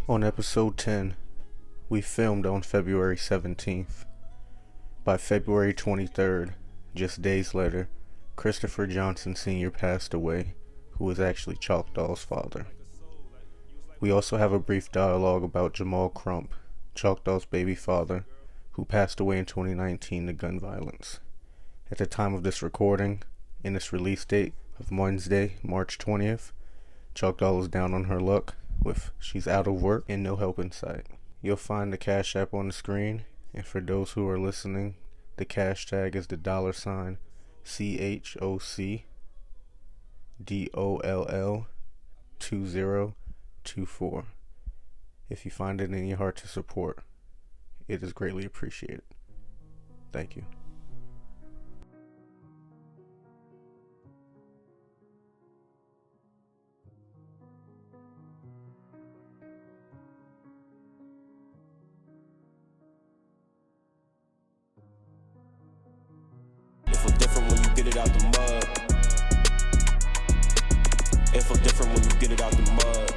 On episode 10, we filmed on February 17th. By February 23rd, just days later, Christopher Johnson Sr. passed away, who was actually ChocDoll's father. We also have a brief dialogue about Jamal Crump, ChocDoll's baby father, who passed away in 2019 to gun violence. At the time of this recording, in its release date of Wednesday, March 20th, ChocDoll is down on her luck with she's out of work and no help in sight. You'll find the Cash App on the screen, and for those who are listening, the cash tag is the $ChocDoll 2024. If you find it in your heart to support, it is greatly appreciated. Thank you. It feel different when you get it out the mud. It feel different when you get it out the mud.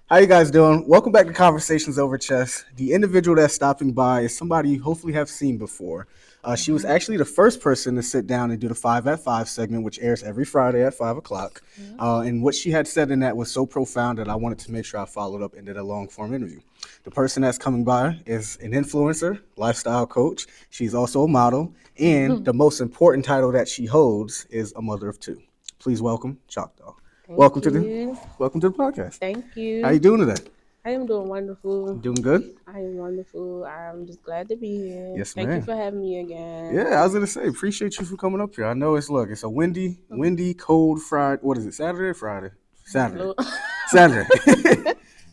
How you guys doing? Welcome back to Conversations Over Chess. The individual that's stopping by is somebody you hopefully have seen before. She was actually the first person to sit down and do the 5 at 5 segment, which airs every Friday at 5 o'clock. And what she had said in that was so profound that I wanted to make sure I followed up and did a long-form interview. The person that's coming by is an influencer, lifestyle coach. She's also a model. And the most important title that she holds is a mother of two. Please welcome ChocDoll. Welcome to the podcast. Thank you. How you doing today? I am doing wonderful. Doing good? I am wonderful. I'm just glad to be here. Yes, Thank ma'am. you for having me again. Yeah, I was gonna say, appreciate you for coming up here. I know it's a windy, cold Friday. What is it? Saturday or Friday? Saturday. Saturday.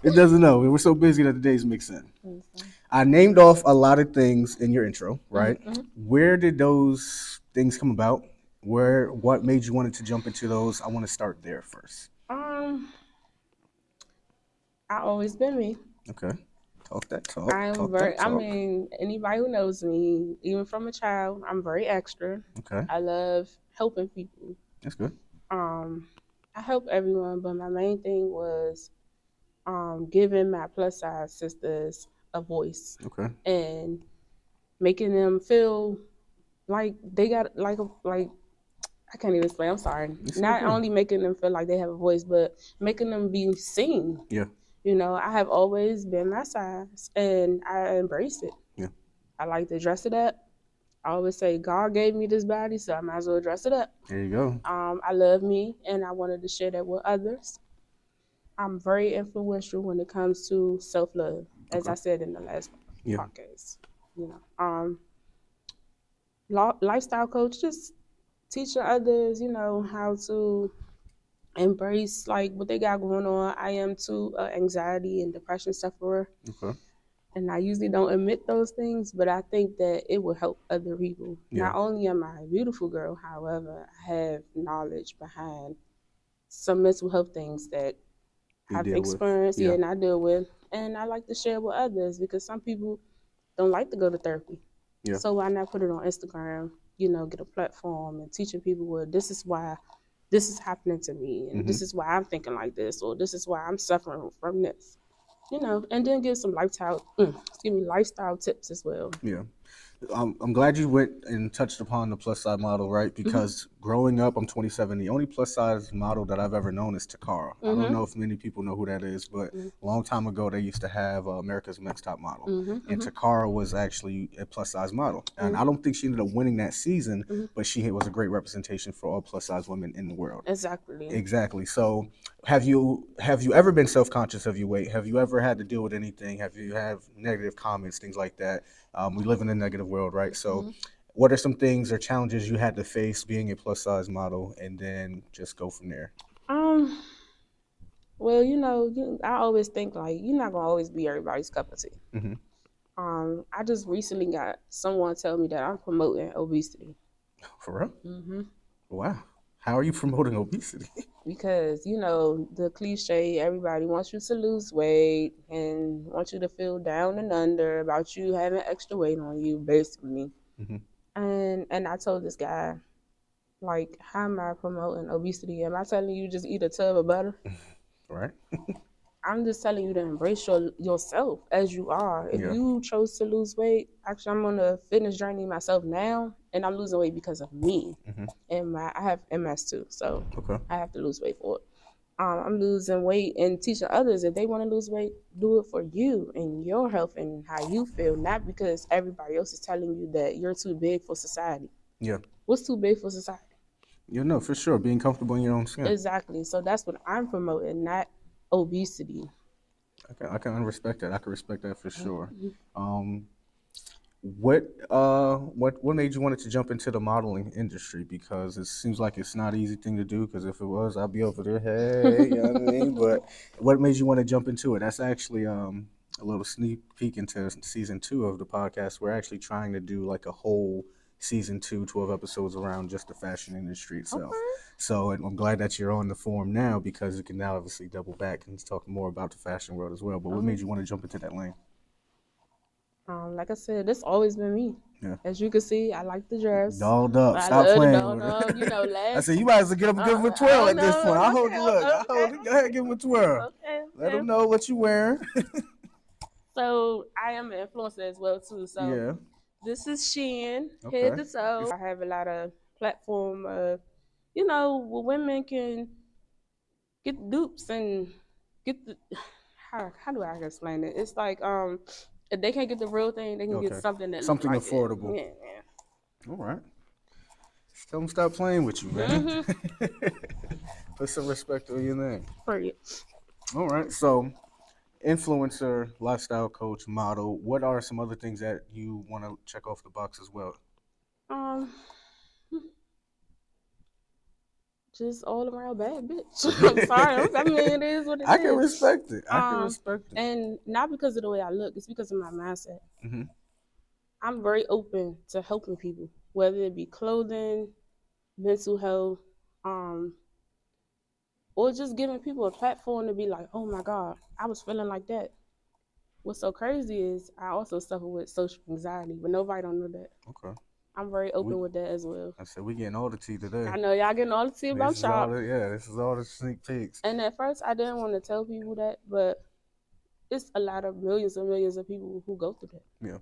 It doesn't know. We're so busy that the days mix in. I named off a lot of things in your intro, right? Where did those things come about? What made you wanted to jump into those? I want to start there first. I always been me. Okay. Talk that talk. I mean, anybody who knows me, even from a child, I'm very extra. Okay. I love helping people. That's good. I help everyone, but my main thing was giving my plus size sisters a voice. Okay. And making them feel like they got like I can't even explain. I'm sorry. Not only making them feel like they have a voice, but making them be seen. Yeah. You know, I have always been my size, and I embrace it. Yeah. I like to dress it up. I always say God gave me this body, so I might as well dress it up. There you go. I love me, and I wanted to share that with others. I'm very influential when it comes to self-love, as I said in the last podcast. You know, lifestyle coach, just teaching others, you know, how to embrace like what they got going on. I am too anxiety and depression sufferer. Okay. And I usually don't admit those things, but I think that it will help other people. Yeah. Not only am I a beautiful girl, however, I have knowledge behind some mental health things that I've experienced and I deal with. And I like to share with others because some people don't like to go to therapy. Yeah. So why not put it on Instagram, you know, get a platform and teaching people, well, this is why this is happening to me, and this is why I'm thinking like this, or this is why I'm suffering from this, you know, and then give some lifestyle tips as well. Yeah. I'm glad you went and touched upon the plus size model, right? Because growing up, I'm 27. The only plus size model that I've ever known is Takara. I don't know if many people know who that is, but a long time ago, they used to have America's Next Top Model. And Takara was actually a plus size model. And I don't think she ended up winning that season, but she was a great representation for all plus size women in the world. Exactly. So have you ever been self-conscious of your weight? Have you ever had to deal with anything? Have you had negative comments, things like that? We live in a negative world, right? So what are some things or challenges you had to face being a plus size model, and then just go from there? Well, you know, I always think like you're not gonna always be everybody's cup of tea. I just recently got someone tell me that I'm promoting obesity. For real? Wow. How are you promoting obesity? Because, you know, the cliche, everybody wants you to lose weight and wants you to feel down and under about you having extra weight on you, basically. And I told this guy, like, how am I promoting obesity? Am I telling you just eat a tub of butter? Right. I'm just telling you to embrace yourself as you are. If Yeah. you chose to lose weight, actually, I'm on a fitness journey myself now, and I'm losing weight because of me. Hmm. And I have MS too, so Okay. I have to lose weight for it. I'm losing weight and teaching others if they want to lose weight, do it for you and your health and how you feel, not because everybody else is telling you that you're too big for society. Yeah. What's too big for society? You know, for sure, being comfortable in your own skin. Exactly. So that's what I'm promoting, not obesity. I can respect that. I can respect that for sure. Mhm. Um, what made you wanted to jump into the modeling industry? Because it seems like it's not an easy thing to do. Because if it was, I'd be over there. Hey, you know what I mean? But what made you want to jump into it? That's actually a little sneak peek into season 2 of the podcast. We're actually trying to do like a whole season 2, 12 episodes around just the fashion industry itself. Okay. So I'm glad that you're on the forum now because you can now obviously double back and talk more about the fashion world as well. But what made you want to jump into that lane? Like I said, this always been me. Yeah. As you can see, I like the dress. Dolled up. I Stop love the playing dolled with up. it. You know, I last. said, you might as well give him a I twirl don't at this point. know. I'll hold the look. I'll hold it. Go ahead, give him a twirl. Okay. Let him know what you wearing. So I am an influencer as well too. So Yeah. this is Shein, Okay. head to toe. I have a lot of platform, where women can get dupes and get the how do I explain it? It's like if they can't get the real thing, they can get Okay. something that Something look like affordable. It. Yeah. All right. Just tell him stop playing with you, man. Mm-hmm. Put some respect on your name. Period. All right. So, influencer, lifestyle coach, model. What are some other things that you want to check off the box as well? Um, just all around bad bitch. I'm sorry. I mean, it is what it is. I can respect it. I can respect it. And not because of the way I look, it's because of my mindset. Mm-hmm. I'm very open to helping people, whether it be clothing, mental health, or just giving people a platform to be like, oh my God, I was feeling like that. What's so crazy is I also suffer with social anxiety, but nobody don't know that. Okay. I'm very open with that as well. I said we getting all the tea today. I know y'all getting all the tea about This is all shop. this is all the sneak peeks. And at first, I didn't want to tell people that, but it's a lot of millions and millions of people who go through that. Yeah.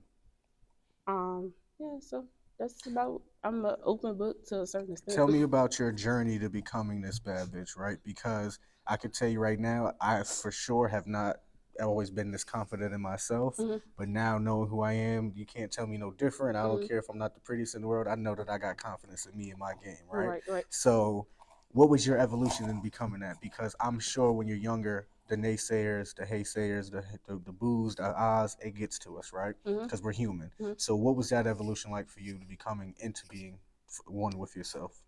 Yeah. So that's about. I'm an open book to a certain extent. Tell me about your journey to becoming this bad bitch, right? Because I could tell you right now, I for sure have not always been this confident in myself. Mhm. But now knowing who I am, you can't tell me no different. I don't Mhm. care if I'm not the prettiest in the world. I know that I got confidence in me and my game, right? Right. So what was your evolution in becoming that? Because I'm sure when you're younger, the naysayers, the haysayers, the boos, the ahs, it gets to us, right? Mhm. Because we're human. Mhm. So what was that evolution like for you to becoming into being one with yourself?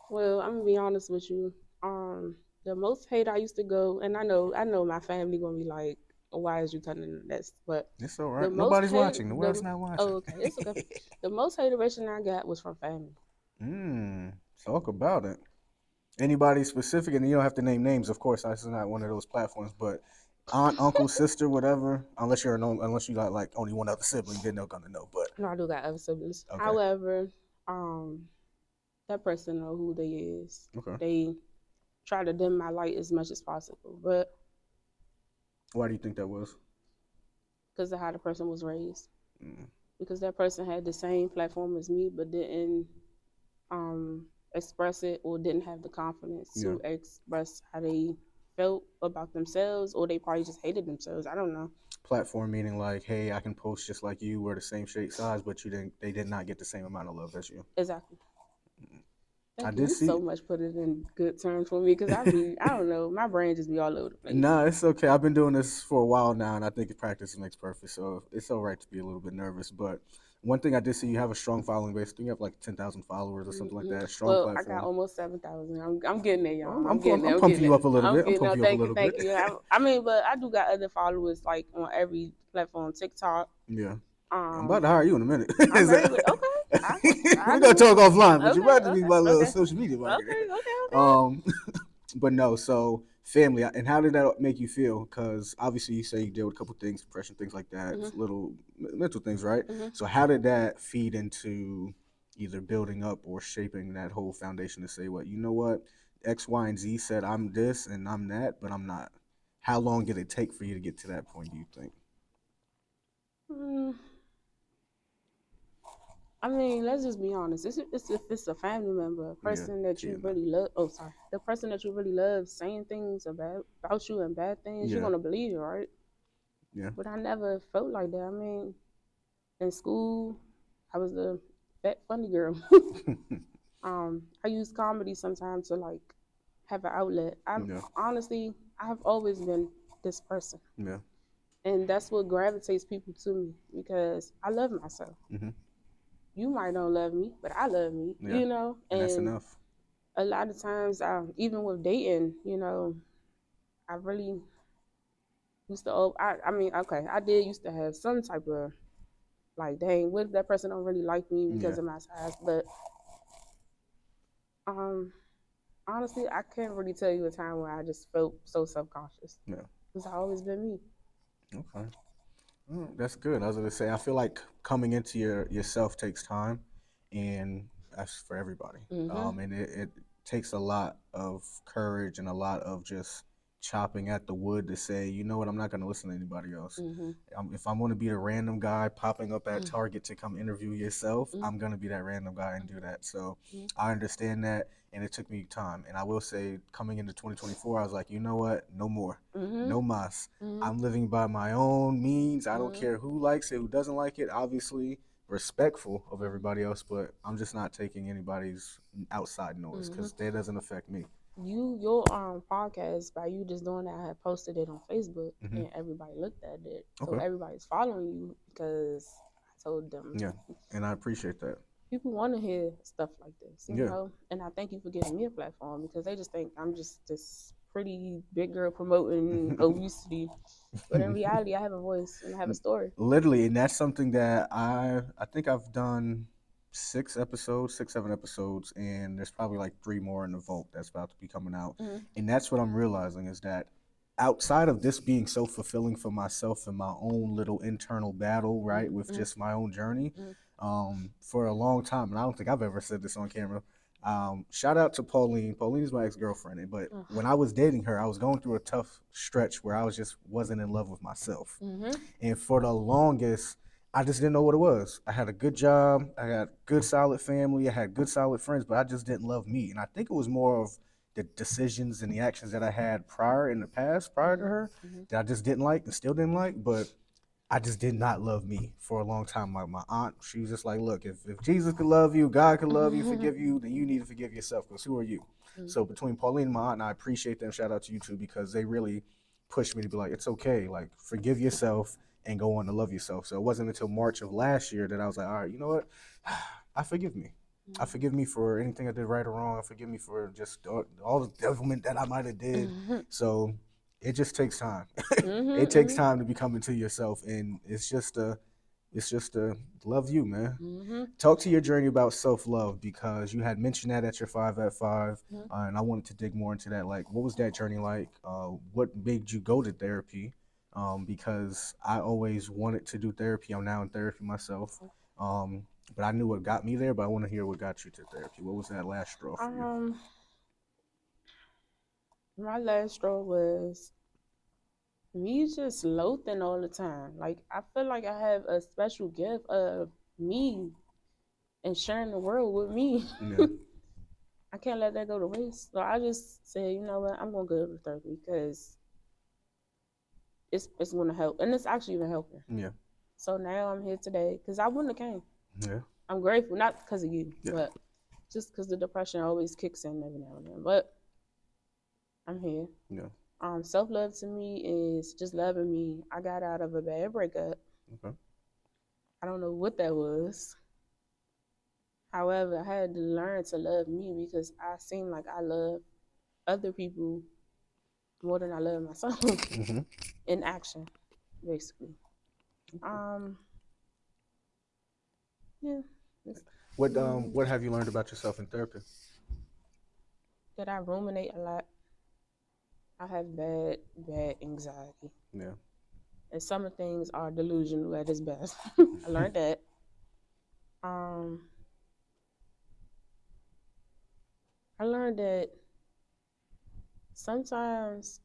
Well, I'm gonna be honest with you. The most hate I used to go, and I know my family gonna be like, "Why is you telling this?" But It's all the right. most Nobody's hate- watching. The world's not watching. Oh, okay, it's okay. The most hateration I got was from family. Talk about it. Anybody specific, and you don't have to name names, of course. This is not one of those platforms, but aunt, uncle, sister, whatever. Unless unless you got like only one other sibling, then they're gonna know. But No, I do got other siblings. Okay. However, that person know who they is. Okay. They try to dim my light as much as possible, but Why do you think that was? because of how the person was raised. Mm. Because that person had the same platform as me, but didn't express it or didn't have the confidence to express how they felt about themselves, or they probably just hated themselves. I don't know. Platform meaning like, hey, I can post just like you, we're the same shape, size, but they did not get the same amount of love as you. Exactly. I Thank did you see so much put it in good terms for me, because I don't know, my brain just be all over the place. Nah, it's okay. I've been doing this for a while now, and I think practice makes perfect. So it's all right to be a little bit nervous. But one thing I did see, you have a strong following base. I think you have like 10,000 followers or something like that. Strong platform. I got almost 7,000. I'm getting there, y'all. I'm getting there. pumping you up a little bit. Thank you. I mean, but I do got other followers like on every platform, TikTok. Yeah. I'm about to hire you in a minute. Okay. We're gonna talk offline, but you're about to be my little social media marketer. Okay. But no, so family, and how did that make you feel? Because obviously you say you deal with a couple things, depression, things like that, little mental things, right? Mm-hmm. So how did that feed into either building up or shaping that whole foundation to say, what, you know what? X, Y, and Z said I'm this and I'm that, but I'm not. How long did it take for you to get to that point, do you think? Mm, I mean, let's just be honest. If it's a family member, a Yeah, person that you yeah, really love. Oh, sorry, the person that you really love saying things about you and bad things, you're yeah, gonna believe it, right? yeah. But I never felt like that. I mean, in school, I was the fat funny girl. I use comedy sometimes to like have an outlet. I'm Yeah, honestly, I have always been this person, yeah. and that's what gravitates people to me because I love myself. Hmm. You might don't love me, but I love me, Yeah, and that's and enough. a lot of times, even with dating, I really used to. I mean, okay, I did used to have some type of like, dang, what if that person don't really like me Yeah, because of my size? But um, honestly, I can't really tell you a time where I just felt so self conscious. yeah. It's always been me. Okay. That's good. I was gonna say, I feel like coming into yourself takes time, and that's for everybody. Mhm. And it takes a lot of courage and a lot of just chopping at the wood to say, you know what, I'm not gonna listen to anybody else. Mhm. If I'm gonna be the random guy popping up at Target to come interview yourself, Mhm. I'm gonna be that random guy and do that. So Mhm. I understand that, and it took me time. And I will say, coming into 2024, I was like, you know what, no more, Mhm. no mas. Mhm. I'm living by my own means. I don't Mhm. care who likes it, who doesn't like it. Obviously, respectful of everybody else, but I'm just not taking anybody's outside noise Mhm. because that doesn't affect me. Your podcast, by you just doing that, I had posted it on Facebook Hmm. and everybody looked at it. So Okay. everybody's following you because I told them Yeah, and I appreciate that. people want to hear stuff like this, Yeah. And I thank you for giving me a platform because they just think I'm just this pretty big girl promoting obesity. But in reality, I have a voice and I have a story. Literally, and that's something that I think I've done 6, 7 episodes, and there's probably like 3 more in the vault that's about to be coming out. Mm-hmm. And that's what I'm realizing is that outside of this being so fulfilling for myself and my own little internal battle, right, with Mm-hmm. just my own journey, Mm-hmm. for a long time, and I don't think I've ever said this on camera. Shout out to Pauline. Pauline is my ex-girlfriend, but when I was dating her, I was going through a tough stretch where I was just wasn't in love with myself. Mm-hmm. And for the longest, I just didn't know what it was. I had a good job, I had good solid family, I had good solid friends, but I just didn't love me. And I think it was more of the decisions and the actions that I had prior in the past, prior to her, Mm-hmm. that I just didn't like and still didn't like. But I just did not love me for a long time. My aunt, she was just like, look, if Jesus could love you, God could love you, forgive you, then you need to forgive yourself because who are you? Mm-hmm. So between Pauline and my aunt, and I appreciate them. Shout out to you two because they really pushed me to be like, it's okay. Like, forgive yourself and go on to love yourself. So it wasn't until March of last year that I was like, all right, you know what? I forgive me. I forgive me for anything I did right or wrong. I forgive me for just all the devilment that I might have did. Mm-hmm. So it just takes time. It takes Mm-hmm. time to become into yourself, and it's just a love you, man. Mm-hmm. Talk to your journey about self love because you had mentioned that at your 5 at 5, and I wanted to dig more into that. Like, what was that journey like? What made you go to therapy? Because I always wanted to do therapy. I'm now in therapy myself, but I knew what got me there. But I want to hear what got you to therapy. What was that last straw for you? My last straw was me just loathing all the time. Like I feel like I have a special gift of me and sharing the world with me. Yeah, I can't let that go to waste. So I just said, you know what, I'm gonna go to therapy because it's gonna help, and it's actually even helping. yeah, So now I'm here today because I wouldn't have came. yeah, I'm grateful, not because of you, yeah, but just because the depression always kicks in every now and then. But I'm here. yeah. Self love to me is just loving me. I got out of a bad breakup. Okay. I don't know what that was. However, I had to learn to love me because I seem like I love other people more than I love myself Hmm. in action, basically. Um, yeah, it's, What have you learned about yourself in therapy? that I ruminate a lot. I have bad anxiety. Yeah. And some of things are delusional at its best. I learned that. Um, I learned that sometimes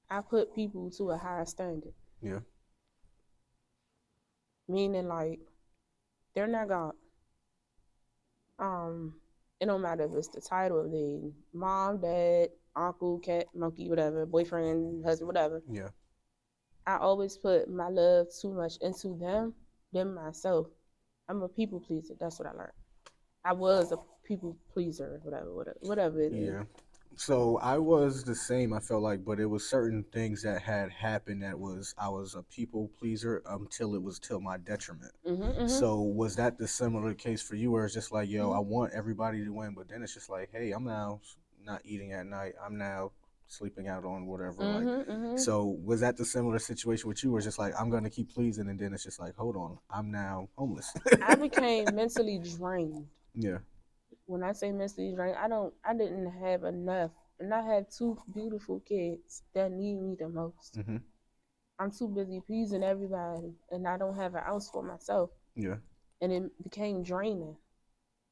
I put people to a higher standard, Yeah. meaning like they're not gonna it don't matter if it's the title of the mom, dad, uncle, cat, monkey, whatever, boyfriend, husband, whatever. Yeah. I always put my love too much into them than myself. I'm a people pleaser. That's what I learned. I was a people pleaser, whatever it is. Yeah. So I was the same, I felt like, but it was certain things that had happened that was I was a people pleaser until it was till my detriment. Mm-hmm. So was that the similar case for you where it's just like, yo, Mm-hmm. I want everybody to win, but then it's just like, hey, I'm now not eating at night. I'm now sleeping out on whatever. Like, Mm-hmm. Mm-hmm. so was that the similar situation with you where it's just like, I'm gonna keep pleasing, and then it's just like, hold on, I'm now homeless. I became mentally drained. Yeah. When I say mentally drained, I didn't have enough. And I have two beautiful kids that need me the most. Mm-hmm. I'm too busy pleasing everybody and I don't have an ounce for myself. Yeah. And it became draining.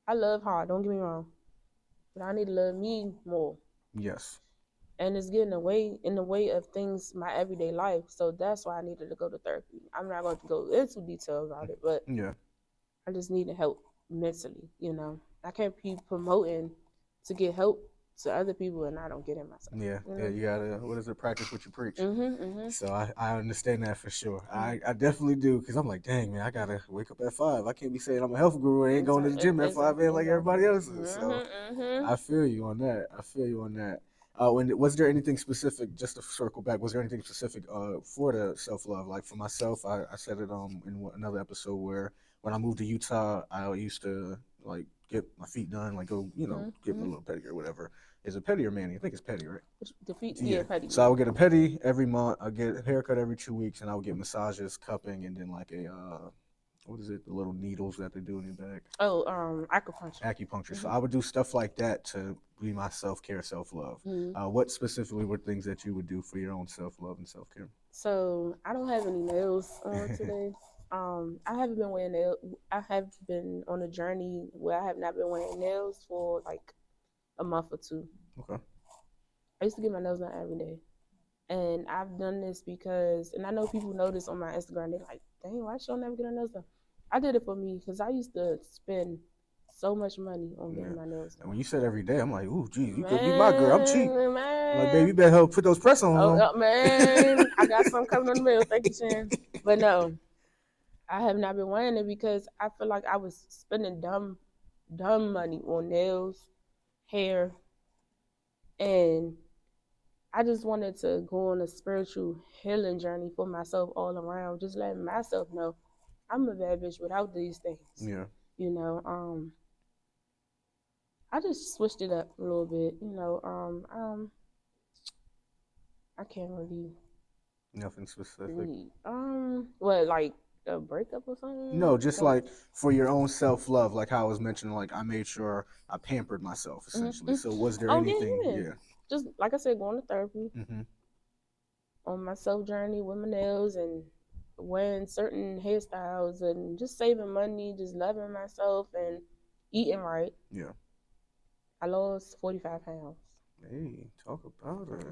I love hard, don't get me wrong. But I need to love me more. Yes. And it's getting away in the way of things, my everyday life. So that's why I needed to go to therapy. I'm not going to go into detail about it, but Yeah. I just needed help mentally, I can't be promoting to get help to other people and I don't get it myself. Yeah, yeah, you gotta, what is it, practice what you preach. Mm-hmm. So I understand that for sure. Mm-hmm. I definitely do, because I'm like, dang, man, I gotta wake up at 5. I can't be saying I'm a health guru and ain't going to the gym at 5 a.m. like everybody else is. So Mm-hmm. I feel you on that. I feel you on that. When was there anything specific? Just to circle back, was there anything specific for the self love? Like for myself, I said it in another episode where when I moved to Utah, I used to like get my feet done, like go get my little pedicure, or whatever. Is it petty or mani? I think it's petty, right? The feet, Yeah. petty. So I would get a pedi every month. I get a haircut every 2 weeks, and I would get massages, cupping, and then like a what is it? The little needles that they do in your back. Oh, acupuncture. Acupuncture. So I would do stuff like that to be my self care, self love. What specifically were things that you would do for your own self love and self care? So I don't have any nails on today. I haven't been wearing nails. I have been on a journey where I have not been wearing nails for like a month or two. Okay. I used to get my nails done every day. And I've done this because, and I know people notice on my Instagram, they're like, dang, why she don't never get her nails done? I did it for me because I used to spend so much money on getting my nails done. And when you said every day, I'm like, ooh, geez, you could be my girl. I'm cheap. Man. Like, baby, you better help put those press ons on. Man, I got some coming in the mail. Thank you, Shan. But no, I have not been wearing it because I feel like I was spending dumb money on nails, hair, and I just wanted to go on a spiritual healing journey for myself all around, just letting myself know I'm a bad bitch without these things. Yeah. I just switched it up a little bit. I can't really. Nothing specific. What, like a breakup or something? No, just like for your own self love, like how I was mentioning, like I made sure I pampered myself essentially. So was there anything? Yeah. Just like I said, going to therapy Mm-hmm. on my self journey with my nails and wearing certain hairstyles and just saving money, just loving myself and eating right. Yeah. I lost 45 pounds. Hey, talk about it.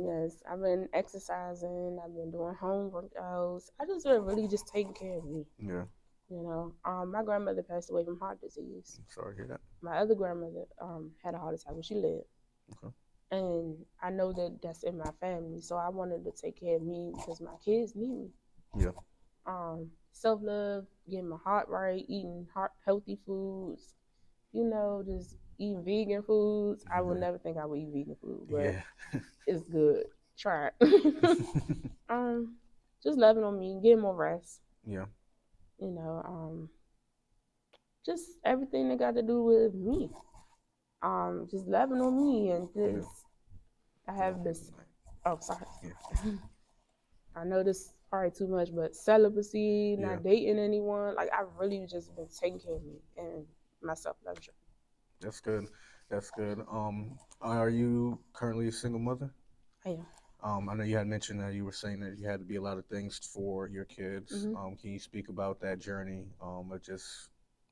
Yes, I've been exercising. I've been doing home workouts. I just been really just taking care of me. Yeah. My grandmother passed away from heart disease. I'm sorry to hear that. My other grandmother had a heart attack when she lived. Okay. And I know that that's in my family, so I wanted to take care of me because my kids need me. Yeah. Self-love, getting my heart right, eating healthy foods, just eating vegan foods. I would never think I would eat vegan food, but it's good. Try it. Just loving on me, getting more rest. Yeah. Just everything that got to do with me. Just loving on me and just I have this. Oh, sorry. Yeah. I know this is probably too much, but celibacy, not dating anyone. Like I've really just been taking care of me and my self-love. That's good. That's good. Are you currently a single mother? I am. I know you had mentioned that you were saying that you had to be a lot of things for your kids. Mm-hmm. Can you speak about that journey of just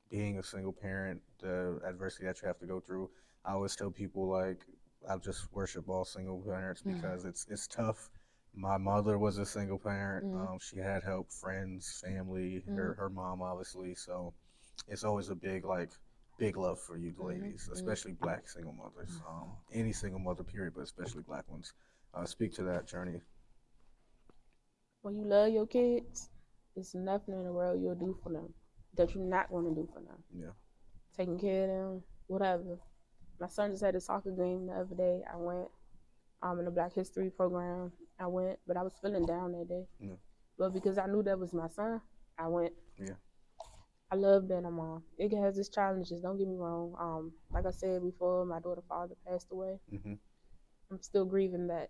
being a single parent, the adversity that you have to go through? I always tell people like I just worship all single parents because it's tough. My mother was a single parent. She had help, friends, family, her mom obviously. So it's always a big love for you ladies, especially black single mothers. Any single mother period, but especially black ones. Speak to that journey. When you love your kids, there's nothing in the world you'll do for them that you're not going to do for them. Yeah. Taking care of them, whatever. My son just had a soccer game the other day. I went in the Black History program. I went, but I was feeling down that day. Yeah. But because I knew that was my son, I went. Yeah. I love being a mom. It has its challenges, don't get me wrong. Like I said before, my daughter's father passed away. I'm still grieving that.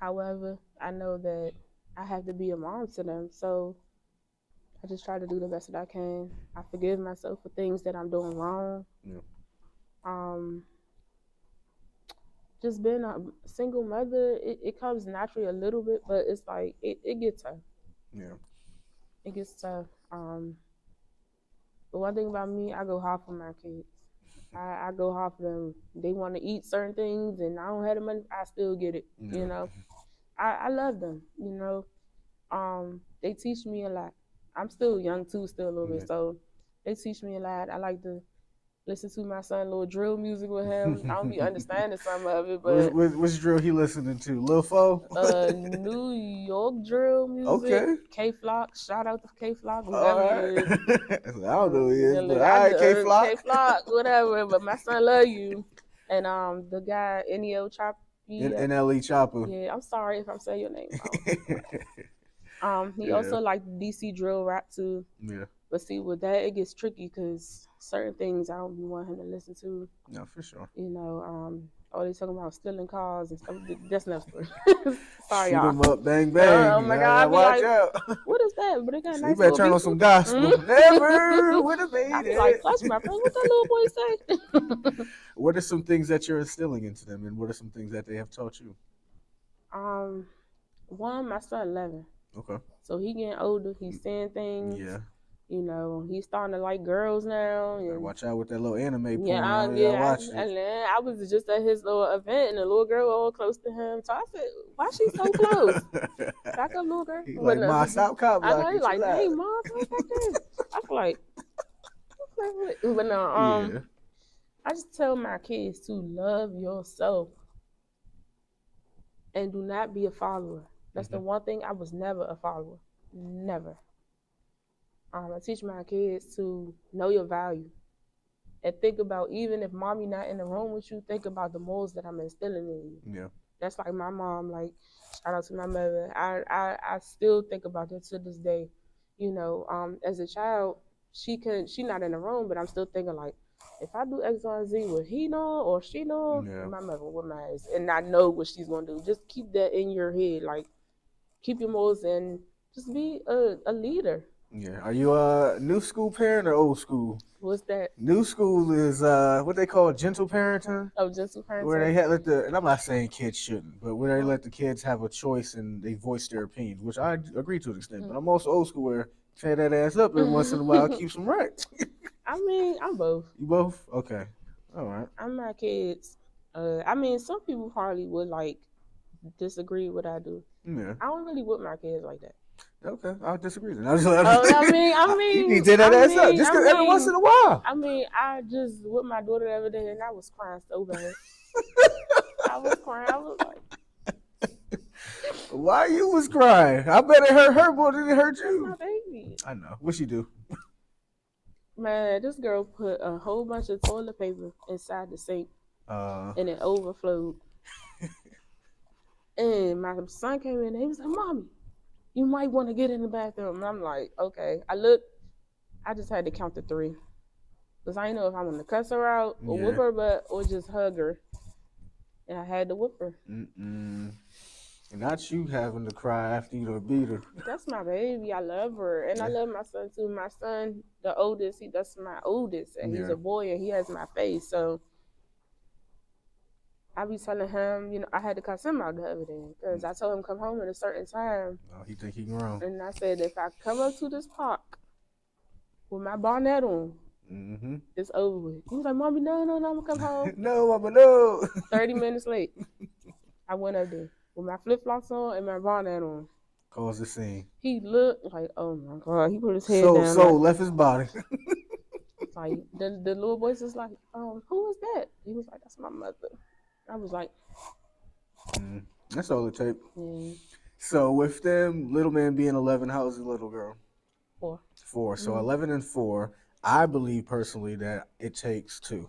However, I know that I have to be a mom to them, so I just try to do the best that I can. I forgive myself for things that I'm doing wrong. Yeah. Just being a single mother, it comes naturally a little bit, but it's like it gets tough. Yeah. It gets tough. But one thing about me, I go hard for my kids. I go hard for them. They want to eat certain things, and I don't have the money. I still get it. Yeah. You know, I love them. You know, they teach me a lot. I'm still young too, still a little bit, so they teach me a lot. I like to listen to my son little drill music with him. I don't be understanding some of it, but which drill he listening to? Lil Fo? New York drill music. Okay. K Flock, shout out to K Flock. All right. I don't know who he is, but all right, K Flock. K Flock, whatever. But my son love you, and the guy NEO Chopper. NLE Chopper. Yeah, I'm sorry if I'm saying your name wrong. He also like DC drill rap too. Yeah. But see, with that, it gets tricky because certain things I don't want him to listen to. No, for sure. You know, all they talking about stealing cars and stuff. That's another story. Sorry, Shoot y'all. them up, bang, bang. Oh my God. Watch like, out. What is that? But it got So nice you better turn on some gospel. Never would have made I be it. like, clutch my friend. What that little boy say? What are some things that you're instilling into them, and what are some things that they have taught you? One, my son 11. Okay. So he getting older. He's saying things. Yeah. You know, he's starting to like girls now. And watch out with that little anime porn. Yeah, watch it. And then I was just at his little event, and the little girl all close to him. So I said, "Why she so close? Back up, little girl." He like, "Ma, stop cop blocking." I know. He's like, "Hey, mom, come back there." I was like, but no. I just tell my kids to love yourself and do not be a follower. That's the one thing. I was never a follower. Never. I teach my kids to know your value and think about, even if mommy not in the room with you, think about the morals that I'm instilling in you. Yeah. That's like my mom. Like, shout out to my mother. I still think about that to this day. You know, as a child, she not in the room, but I'm still thinking like, if I do X, Y, Z, will he know or she know? Yeah. My mother would my ass, and I know what she's gonna do. Just keep that in your head. Like, keep your morals and just be a leader. Yeah. Are you a new school parent or old school? What's that? New school is what they call gentle parenting. Oh, gentle parenting. Where they let and I'm not saying kids shouldn't, but where they let the kids have a choice and they voice their opinions, which I agree to an extent. But I'm also old school where tear that ass up every once in a while, keeps them right. I mean, I'm both. You both? Okay. All right. I'm my kids. I mean, some people probably would like disagree with what I do. Yeah. I don't really whip my kids like that. Okay, I'll disagree then. I mean, you did that ass up just every once in a while. I mean, I just with my daughter the other day, and I was crying so bad. I was crying. I was like, "Why you was crying? I bet it hurt her more than it hurt you." My baby. I know. What she do? Man, this girl put a whole bunch of toilet paper inside the sink, and it overflowed. And my son came in, and he was like, "Mommy, you might want to get in the bathroom." And I'm like, okay. I just had to count to 3. Because I didn't know if I wanted to cuss her out or whoop her butt or just hug her. And I had to whoop her. And not you having to cry after you done beat her. That's my baby. I love her. And I love my son too. My son, the oldest, that's my oldest. And he's a boy and he has my face. So I be telling him, you know, I had to cuss him out the other day because I told him come home at a certain time. Oh, he think he grown. And I said, if I come up to this park with my bonnet on Mm-hmm. It's over with. He was like, Mommy, no, I'm gonna come home. No, Mama, no. 30 minutes late. I went up there with my flip flops on and my bonnet on. Cause the scene. He looked like, oh my God. He put his head So down. Like, left his body. like the little voice was like, who is that? He was like, that's my mother. I was like, That's all it takes. yeah, So with them, little man being 11, how is the little girl? 4. 4. So 11 and 4. I believe personally that it takes 2.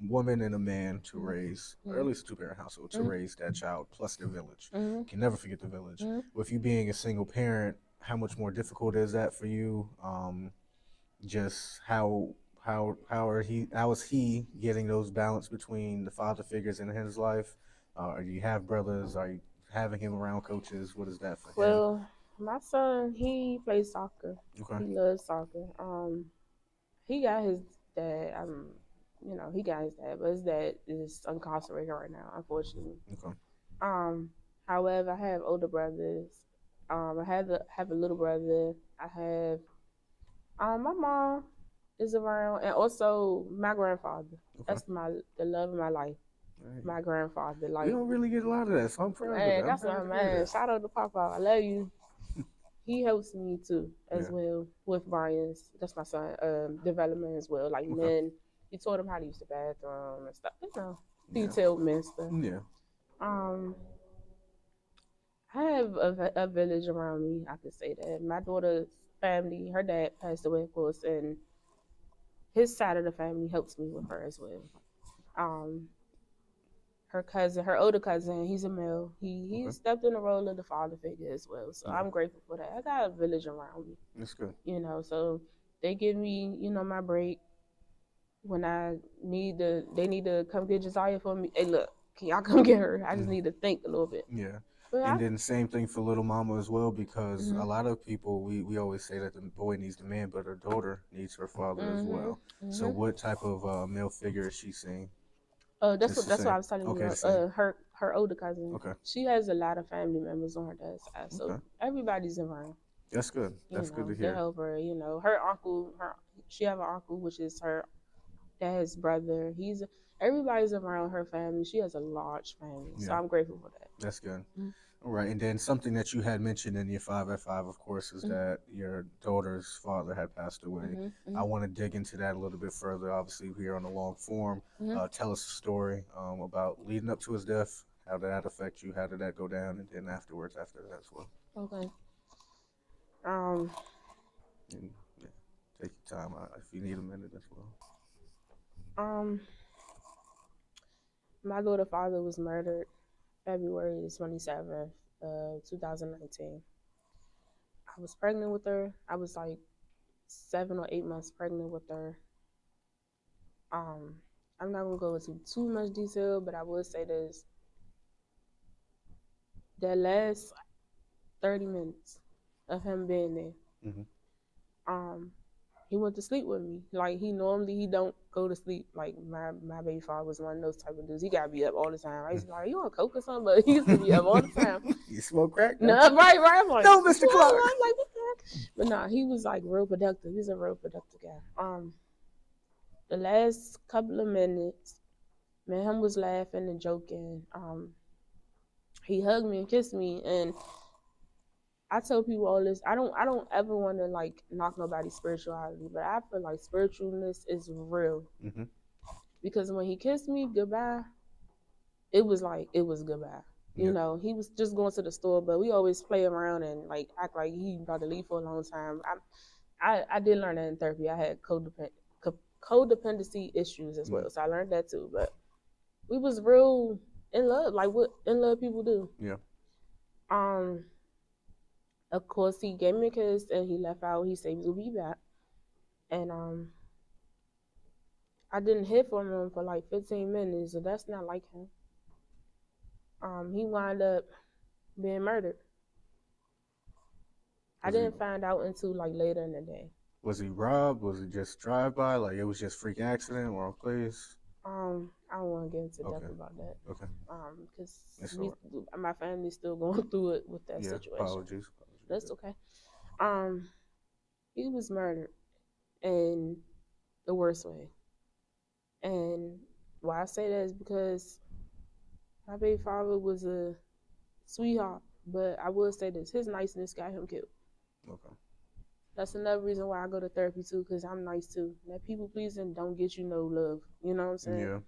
Woman and a man to raise, or at least a 2-parent household, to raise that child, plus their village. Can never forget the village. With you being a single parent, how much more difficult is that for you? Just how is he getting those balance between the father figures in his life? Do you have brothers? Are you having him around coaches? What is that for him? Well, my son, he plays soccer. Okay. He loves soccer. He got his dad. He got his dad, but his dad is incarcerated right now, unfortunately. Okay. However, I have older brothers. I have a little brother. I have my mom is around, and also my grandfather. Okay. That's the love of my life. Right. My grandfather, like, We don't really get a lot of that, so I'm proud of man, that. that's my man. Shout out to Papa. I love you. He helps me too, as well, with Brian's. That's my son. Development as well, like men. He taught him how to use the bathroom and stuff. Detailed men stuff. Yeah. I have a village around me. I could say that. My daughter's family, her dad passed away, of course, and his side of the family helps me with her as well. Her older cousin, he's a male. He stepped in the role of the father figure as well. So I'm grateful for that. I got a village around me. That's good. So they give me, my break when they need to come get Josiah for me. Hey, look, can y'all come get her? I just need to think a little bit. Yeah. But then same thing for little mama as well, because a lot of people, we always say that the boy needs the man, but her daughter needs her father as well. So what type of male figure is she seeing? That's what I was telling you. Her older cousin. Okay. She has a lot of family members on her dad's side, so everybody's around. That's good. That's good to They hear. help her. Her uncle. She have an uncle, which is her dad's brother. Everybody's around her family. She has a large family, so I'm grateful for that. That's good. All right, and then something that you had mentioned in your 5 at 5, of course, is that your daughter's father had passed away. I want to dig into that a little bit further. Obviously, here on the long form, tell us a story about leading up to his death. How did that affect you? How did that go down? And then after that as well. Okay. And, take your time if you need a minute as well. My daughter's father was murdered February 27th, 2019. I was pregnant with her. I was like 7 or 8 months pregnant with her. I'm not gonna go into too much detail, but I will say this: that last 30 minutes of him being there, he went to sleep with me. Like, he don't go to sleep. Like, my baby father was one of those type of dudes. He gotta be up all the time. I used to be like, you on coke or something? But he used to be up all the time. You smoke crack? No, right. I'm like, no, Mr. Clark. I'm like, what the heck? But no, he was like real productive. He's a real productive guy. The last couple of minutes, man, him was laughing and joking. He hugged me and kissed me, and I tell people all this. I don't ever want to like knock nobody's spirituality, but I feel like spiritualness is real. Because when he kissed me goodbye, it was goodbye. You know, he was just going to the store, but we always play around and like act like he about to leave for a long time. I did learn that in therapy. I had codependency issues as well, so I learned that too. But we was real in love, like what in love people do. Yeah. Of course, he gave me a kiss and he left out. He said he would be back, and I didn't hear from him for like 15 minutes, so that's not like him. He wound up being murdered. I didn't find out until like later in the day. Was he robbed? Was it just drive-by? Like, it was just freak accident, wrong place? I don't want to get into depth about that. Okay. Because my family's still going through it with that situation. Apologies. That's okay. He was murdered, and the worst way. And why I say that is because my baby father was a sweetheart, but I will say this: his niceness got him killed. Okay. That's another reason why I go to therapy too, because I'm nice too. That people pleasing don't get you no love. You know what I'm saying?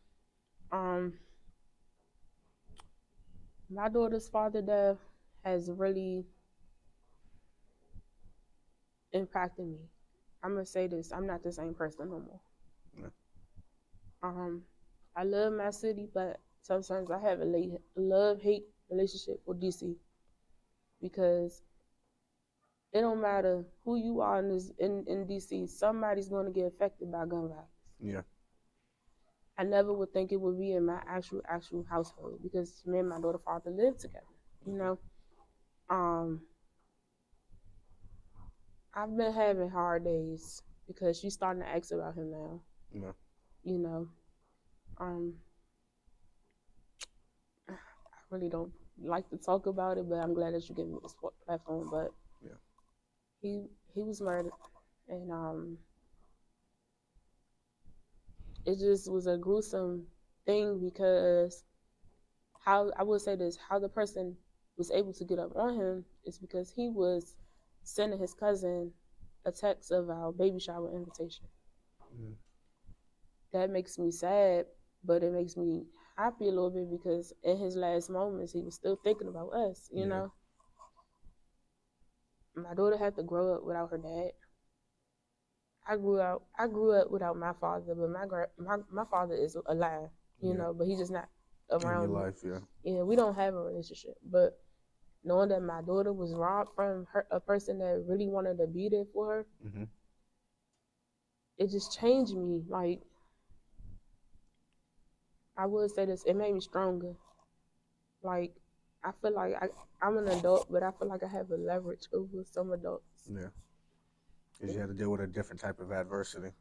Yeah. My daughter's father death has really impacted me. I'm gonna say this: I'm not the same person no more. Yeah. I love my city, but sometimes I have a love-hate relationship with DC because it don't matter who you are in DC, somebody's going to get affected by gun violence. Yeah. I never would think it would be in my actual household because me and my daughter father live together. You know, I've been having hard days because she's starting to ask about him now. Yeah. You know, I really don't like to talk about it, but I'm glad that you gave me this platform. But Yeah. he was murdered, and it just was a gruesome thing because how I would say this: how the person was able to get up on him is because he was sending his cousin a text of our baby shower invitation. Mm. That makes me sad, but it makes me happy a little bit because in his last moments he was still thinking about us. You know, my daughter had to grow up without her dad. I grew up without my father, but my father is alive. You know, but he's just not around in your me. life. Yeah. Yeah, we don't have a relationship, but knowing that my daughter was robbed from a person that really wanted to be there for her, Mm-hmm. it just changed me. Like, I would say this, it made me stronger. Like, I feel like I'm an adult, but I feel like I have a leverage over some adults. Yeah. Because you had to deal with a different type of adversity.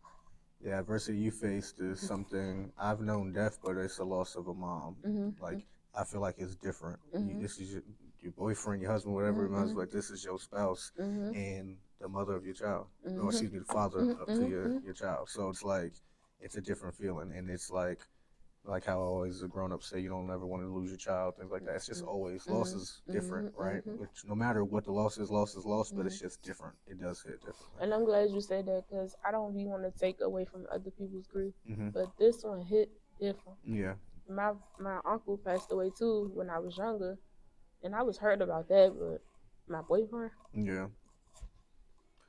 The adversity you faced is something I've known death, but it's the loss of a mom. Like, I feel like it's different. This is your boyfriend, your husband, whatever it was. Like, this is your spouse and the mother of your child. Or excuse me, the father up to your child. So it's like, it's a different feeling. And it's like how always the grown-ups say, you don't ever want to lose your child, things like that. It's just always, loss is different, right? Which no matter what the loss is loss, but it's just different. It does hit different. And I'm glad you said that because I don't be want to take away from other people's grief, Mm-hmm. but this one hit different. Yeah. My uncle passed away too when I was younger, and I was hurt about that, but my boyfriend, Yeah.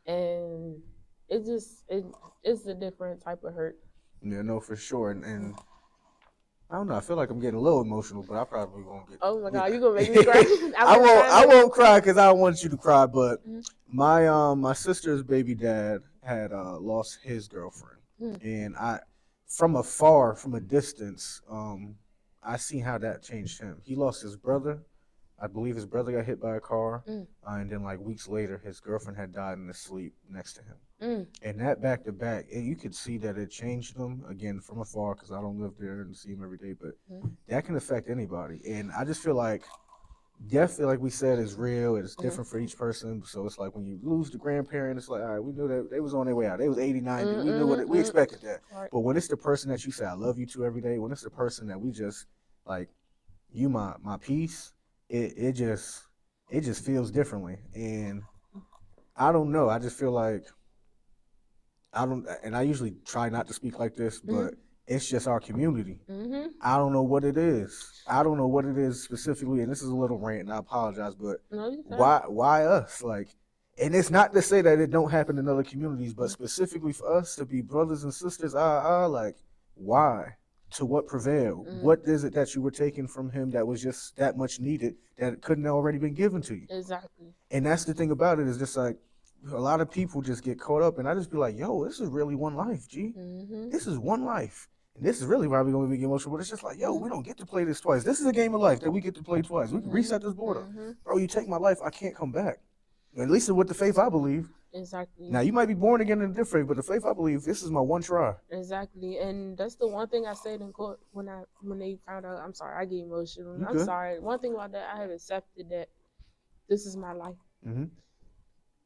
and it's a different type of hurt. Yeah, no, for sure. And I don't know. I feel like I'm getting a little emotional, but I probably won't get. Oh my God, you gonna make me cry? I won't cry because I don't want you to cry. But my sister's baby dad had lost his girlfriend, and from afar, from a distance, I seen how that changed him. He lost his brother. I believe his brother got hit by a car, and then like weeks later, his girlfriend had died in his sleep next to him. And that back to back, you could see that it changed him again from afar because I don't live there and see him every day, but that can affect anybody. And I just feel like death, like we said, is real. It's different for each person. So it's like when you lose the grandparent, it's like, all right, we knew that they was on their way out. They was 80, 90. We knew we expected that. Right. But when it's the person that you say I love you to every day, when it's the person that we just like, you my peace, it just feels differently. And I don't know. I just feel like and I usually try not to speak like this, but it's just our community. I don't know what it is. I don't know what it is specifically, and this is a little rant, and I apologize, but why us? Like, and it's not to say that it don't happen in other communities, but specifically for us to be brothers and sisters, like, why? To what prevail? What is it that you were taking from him that was just that much needed that couldn't have already been given to you? Exactly. And that's the thing about it, is just like, a lot of people just get caught up, and I just be like, yo, this is really one life, G. This is one life. And this is really probably going to be emotional, but it's just like, yo, we don't get to play this twice. This is a game of life that we get to play twice. We can reset this board up. Bro, you take my life, I can't come back. At least with the faith I believe. Exactly. Now, you might be born again in a different, but the faith I believe, this is my one try. Exactly. And that's the one thing I said in court when they found out. I'm sorry, I get emotional. I'm sorry. One thing about that, I have accepted that this is my life.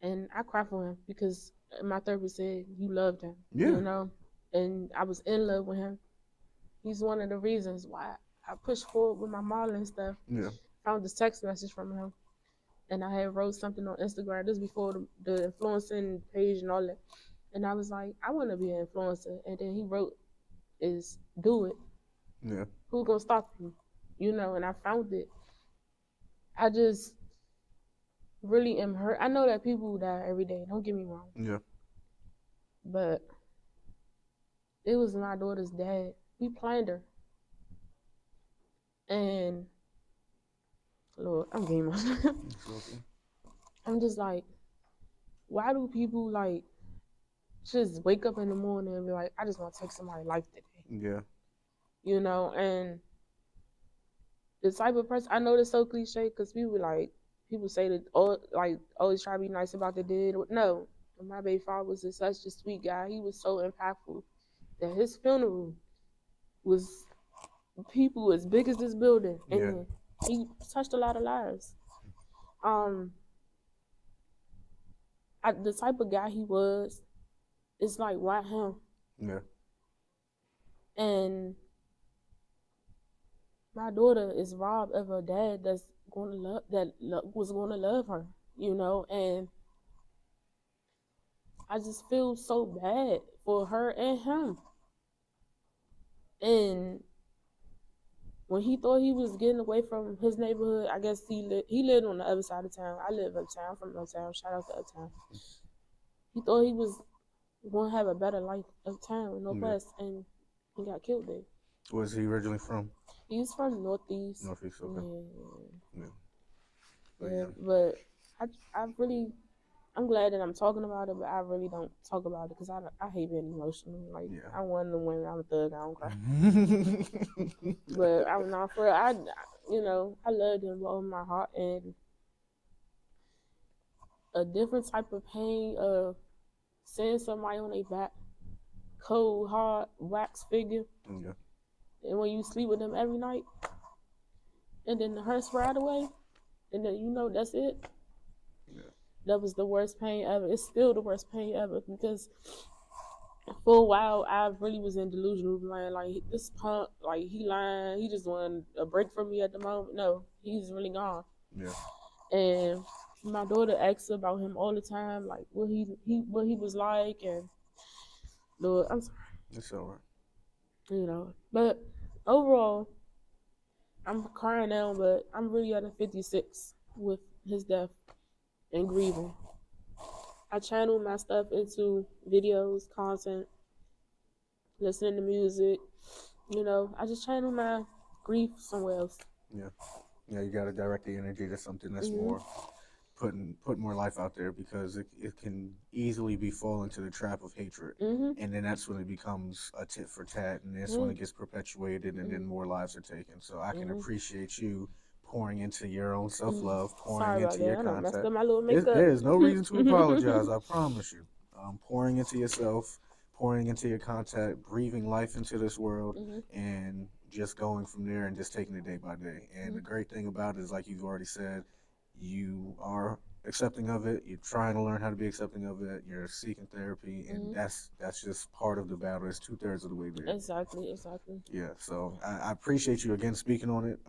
And I cry for him because my therapist said you loved him. Yeah. You know? and I was in love with him. He's one of the reasons why I pushed forward with my modeling stuff. Yeah. Found this text message from him, and I had wrote something on Instagram. This before the influencing page and all that. And I was like, I want to be an influencer. And then he wrote, "Is do it. Yeah. Who's gonna stop you?" You know. And I found it. I just really am hurt. I know that people die every day. Don't get me wrong. Yeah. But it was my daughter's dad. We planned her. And Lord, I'm getting emotional. I'm just like, why do people like just wake up in the morning and be like, I just want to take somebody's life today? Yeah. You know, and the type of person, I know it's so cliche because people say that always try to be nice about the dead. No, my baby father was such a sweet guy. He was so impactful that his funeral was people as big as this building, and he touched a lot of lives. The type of guy he was, it's like, why him? Yeah. And my daughter is robbed of a dad that's going to was going to love her, you know, and I just feel so bad for her and him. And when he thought he was getting away from his neighborhood, I guess he lived on the other side of town. I live uptown, from uptown. Shout out to uptown. He thought he was going to have a better life uptown, no less, and he got killed there. Where's he originally from? He's from Northeast. Northeast, okay. Yeah. But I'm glad that I'm talking about it, but I really don't talk about it because I hate being emotional. Like, I'm one of them women, I'm a thug, I don't cry. But I'm not for I love him with all my heart, and a different type of pain of seeing somebody on their back, cold, hard, wax figure. Yeah. And when you sleep with them every night, and then the hurts right away, and then that's it. Yeah. That was the worst pain ever. It's still the worst pain ever because for a while I really was in delusional land. Like, this punk, like, he lying. He just wanted a break from me at the moment. No, he's really gone. Yeah. And my daughter asks about him all the time, like what he was like, and Lord, I'm sorry. It's all right. But overall, I'm crying now, but I'm really at a 56 with his death and grieving. I channel my stuff into videos, content, listening to music. I just channel my grief somewhere else. Yeah. Yeah, you got to direct the energy to something that's more put more life out there, because it can easily fall into the trap of hatred, and then that's when it becomes a tit for tat, and that's when it gets perpetuated, and then more lives are taken. So I can appreciate you pouring into your own self-love, pouring into your content. There's no reason to apologize, I promise you. Pouring into yourself, pouring into your content, breathing life into this world, and just going from there and just taking it day by day. And the great thing about it is, like you've already said, you are accepting of it. You're trying to learn how to be accepting of it. You're seeking therapy, and that's just part of the battle. It's 2/3 of the way there. Exactly. Yeah. So I appreciate you again speaking on it.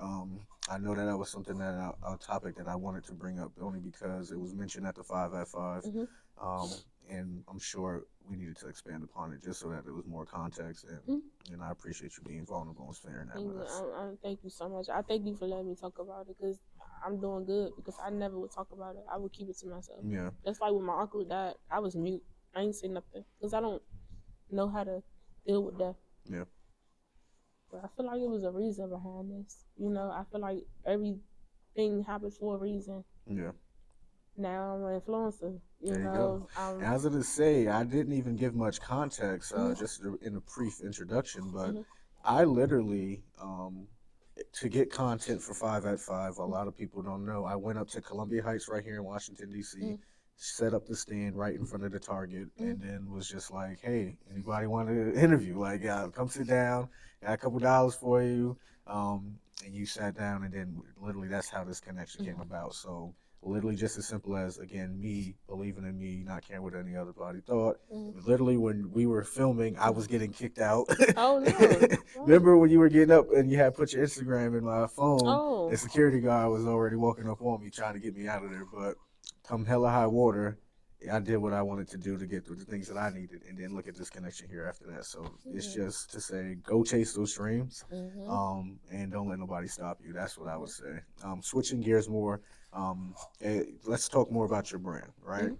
I know that was something that a topic that I wanted to bring up only because it was mentioned at the 5 at 5. And I'm sure we needed to expand upon it just so that there was more context. And I appreciate you being vulnerable and sharing that with us. Thank you so much. I thank you for letting me talk about it, because I'm doing good, because I never would talk about it. I would keep it to myself. Yeah. That's like when my uncle died. I was mute. I ain't say nothing because I don't know how to deal with death. Yeah. But I feel like it was a reason behind this. I feel like everything happens for a reason. Yeah. Now I'm an influencer. There you go. As it is say, I didn't even give much context, just in a brief introduction, but I literally, to get content for 5 at 5, a lot of people don't know, I went up to Columbia Heights right here in Washington, D.C., set up the stand right in front of the Target, and then was just like, hey, anybody want to interview? Like, come sit down, got a couple dollars for you, and you sat down, and then literally that's how this connection came about. So literally just as simple as, again, me believing in me, not caring what any other body thought. Mm-hmm. Literally, when we were filming, I was getting kicked out. Oh no! Remember when you were getting up and you had put your Instagram in my phone? Oh. The security guard was already walking up on me trying to get me out of there. But come hella high water, I did what I wanted to do to get through the things that I needed, and then look at this connection here after that. So it's just to say, go chase those dreams, and don't let nobody stop you. That's what I would say. Switching gears more, let's talk more about your brand, right?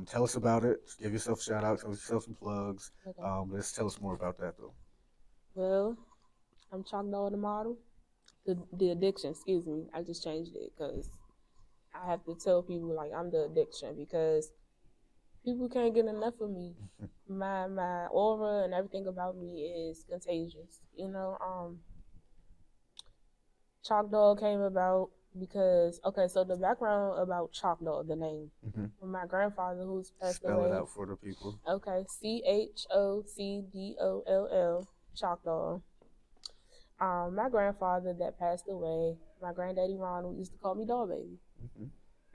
Tell us about it. Give yourself a shout out. Tell yourself some plugs. Okay. Let's tell us more about that though. Well, I'm ChocDoll the model. The addiction, excuse me. I just changed it because I have to tell people like I'm the addiction because people can't get enough of me. My aura and everything about me is contagious. ChocDoll came about because so the background about ChocDoll, the name. My grandfather who's passed away. Spell it out for the people. Okay, ChocDoll, ChocDoll. My grandfather that passed away, my granddaddy Ronald used to call me Doll Baby.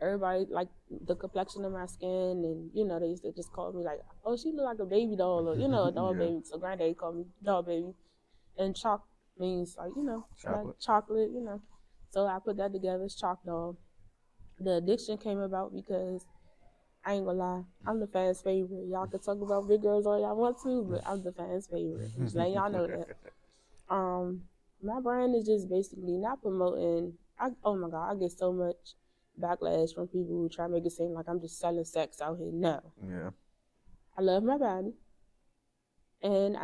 Everybody like the complexion of my skin, and they used to just call me like, oh, she look like a baby doll, or a doll baby. So granddaddy called me Doll Baby, and Choc means like chocolate. like chocolate. So I put that together. It's ChocDoll. The addiction came about because I ain't gonna lie, I'm the fans' favorite. Y'all can talk about big girls all y'all want to, but I'm the fans' favorite. Just letting y'all know that. My brand is just basically not promoting. Oh my God, I get so much backlash from people who try to make it seem like I'm just selling sex out here. No. Yeah. I love my body. And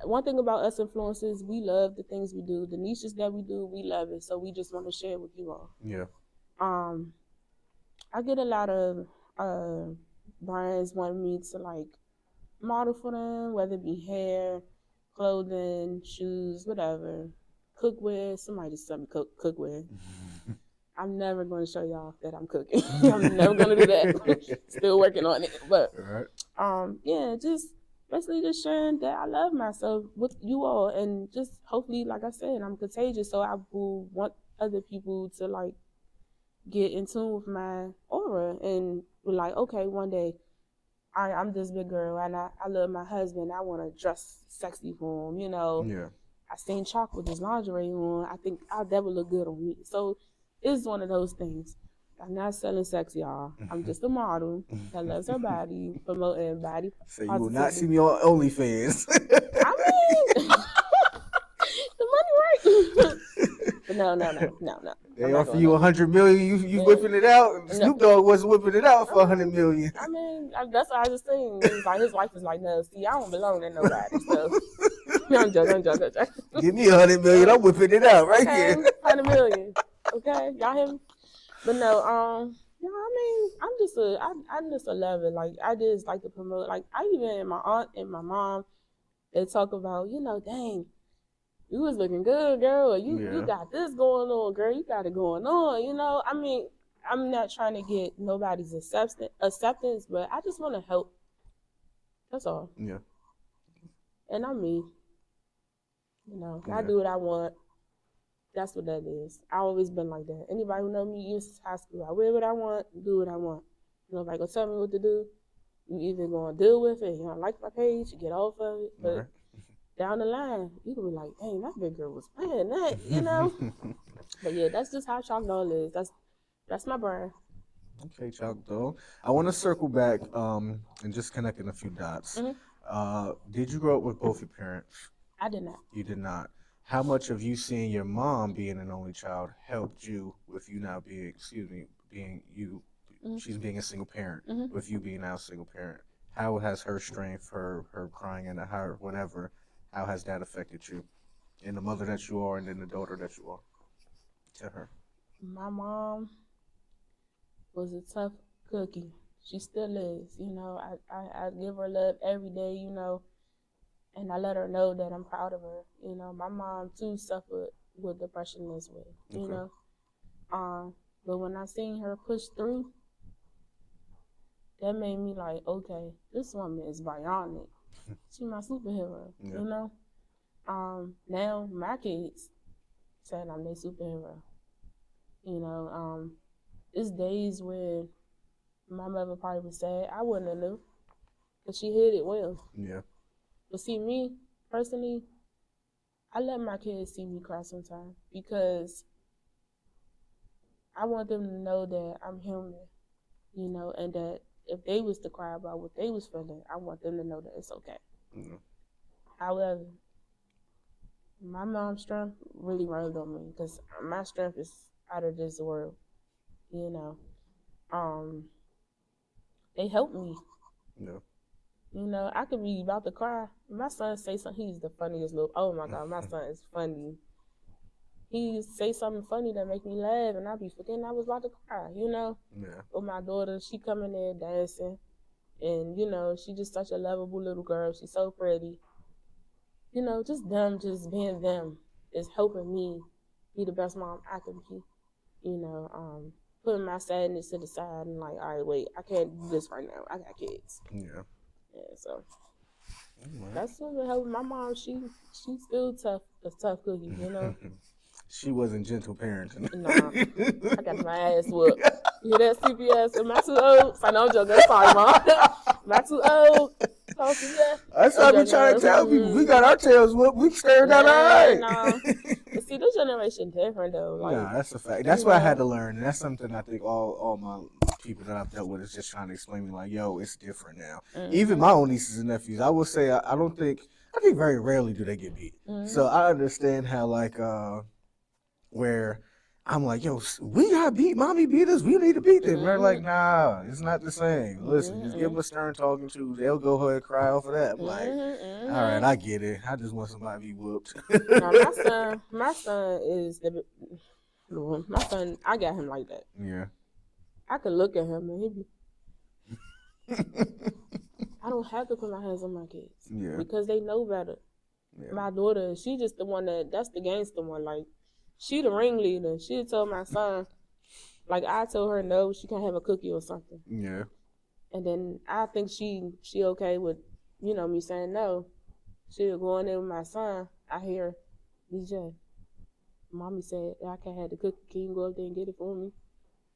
one thing about us influencers, we love the things we do. The niches that we do, we love it. So we just want to share it with you all. Yeah. I get a lot of brands wanting me to like model for them, whether it be hair, clothing, shoes, whatever. Cookware, somebody just sent me cookware. I'm never going to show y'all that I'm cooking. I'm never going to do that. Still working on it. But, just basically just sharing that I love myself with you all. And just hopefully, like I said, I'm contagious. So I will want other people to, like, get in tune with my aura. And be like, okay, one day, I'm this big girl. And I love my husband. I want to dress sexy for him, Yeah. I seen Choc with his lingerie on. I think that would look good on me. So it's one of those things. I'm not selling sex, y'all. I'm just a model that loves her body, promoting body So you positivity. will not see me on OnlyFans. I mean, the money right. But no. They offer you $100 million. You whipping it out. Snoop Dogg wasn't whipping it out for $100 million. I mean, that's what I just think. Like his wife is like, no, see, I don't belong to nobody. So I'm joking. Give me $100 million. I'm whipping it out right here. $100 million. Okay, y'all hear me? But no, I mean, I'm just a lover. Like I just like to promote. Like I even my aunt and my mom, they talk about, dang, you was looking good, girl. Or you got this going on, girl. You got it going on. I mean, I'm not trying to get nobody's acceptance, but I just want to help. That's all. Yeah. And I'm me. I do what I want. That's what that is. I always been like that. Anybody who know me since high school, I wear what I want, do what I want. Nobody gonna tell me what to do. You either gonna deal with it, you don't like my page, you get off of it. But down the line, you can be like, dang, that big girl was playing that, But yeah, that's just how ChocDoll is. That's my brand. Okay, ChocDoll. I want to circle back and just connecting a few dots. Did you grow up with both your parents? I did not. You did not. How much of you seeing your mom being an only child helped you with you now being, she's being a single parent, with you being now a single parent? How has her strength, her crying and her whatever, how has that affected you? And the mother that you are and then the daughter that you are to her? My mom was a tough cookie. She still is, I give her love every day, and I let her know that I'm proud of her. My mom too suffered with depression as well, but when I seen her push through, that made me like, okay, this woman is bionic. She's my superhero, Now my kids saying I'm their superhero. it's days when my mother probably was sad. I wouldn't have knew, because she hid it well. Yeah. But see, me, personally, I let my kids see me cry sometimes because I want them to know that I'm human, you know, and that if they was to cry about what they was feeling, I want them to know that it's okay. Yeah. However, my mom's strength really rubbed on me because my strength is out of this world, you know. They helped me. Yeah. You know, I could be about to cry. My son say something. He's the funniest little. Oh my God, my son is funny. He say something funny that make me laugh, and I be forgetting I was about to cry. You know. Yeah. With my daughter, she come in there dancing, and you know, she just such a lovable little girl. She's so pretty. You know, just them, just being them, is helping me be the best mom I can be. You know, putting my sadness to the side and like, all right, wait, I can't do this right now. I got kids. Yeah. Yeah, so. Right. That's what helped my mom. She's still tough, a tough cookie, you know. She wasn't gentle parenting. Nah, I got my ass whooped. You hear that CPS? Am I too old? I know I'm joking. Sorry, mom. Am I too old? Oh, CPS? That's what I be trying to tell people. We got our tails whooped. We stared out all right. Nah. But see, this generation different though. Like, Nah, that's a fact. That's what I had to learn, and that's something I think all my people that I've dealt with is just trying to explain to me, like, yo, it's different now. Mm-hmm. Even my own nieces and nephews, I will say, I think very rarely do they get beat. Mm-hmm. So I understand how, like, where I'm like, yo, we got beat, mommy beat us, we need to beat them. They're like, nah, it's not the same. Listen, just give them a stern talking to, they'll go ahead and cry off of that. I'm like, all right, I get it. I just want somebody to be whooped. No, my son is my son. I got him like that. Yeah. I could look at him and he be. I don't have to put my hands on my kids. Yeah. Because they know better. Yeah. My daughter, she just the one that's the gangster one. Like, she the ringleader. She told my son, like, I told her no, she can't have a cookie or something. Yeah. And then I think she okay with, you know, me saying no. She was going in with my son. I hear, DJ, mommy said I can't have the cookie. Can you go up there and get it for me?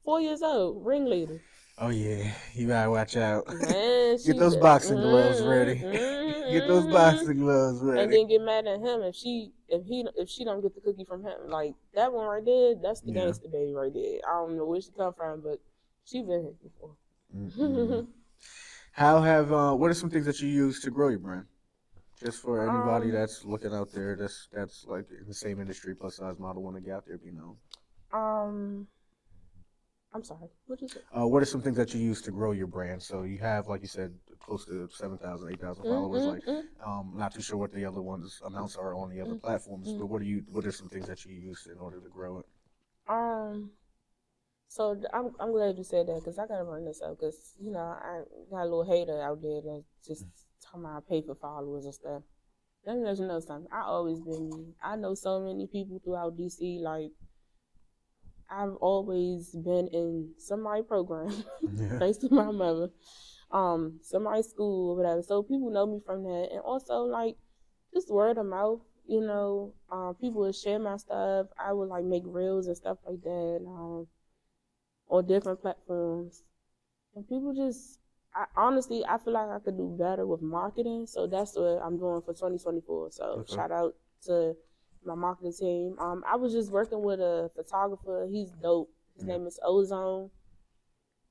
4 years old, ringleader. Oh yeah, you gotta watch out. Man, get those boxing gloves ready. Get those boxing gloves ready. And then get mad at him if she don't get the cookie from him. Like, that one right there, that's the gangster baby right there. I don't know where she come from, but she been here before. Mm-hmm. How have what are some things that you use to grow your brand? Just for anybody that's looking out there, that's like in the same industry, plus size model, want to get out there, be known. I'm sorry. What is it? What are some things that you use to grow your brand? So you have, like you said, close to 7,000, 8,000 followers. Not too sure what the other amounts are on the other platforms, but what are some things that you use in order to grow it? So I'm glad you said that, because I gotta run this up, because you know I got a little hater out there that just talking about I pay for followers and stuff. Let me let you know something. I always been me. I know so many people throughout DC. Like, I've always been in somebody's program, thanks to my mother, somebody's school or whatever. So people know me from that, and also like just word of mouth. You know, people would share my stuff. I would like make reels and stuff like that on different platforms, and people just. Honestly, I feel like I could do better with marketing, so that's what I'm doing for 2024. So shout out to my marketing team. I was just working with a photographer. He's dope. His name is Ozone.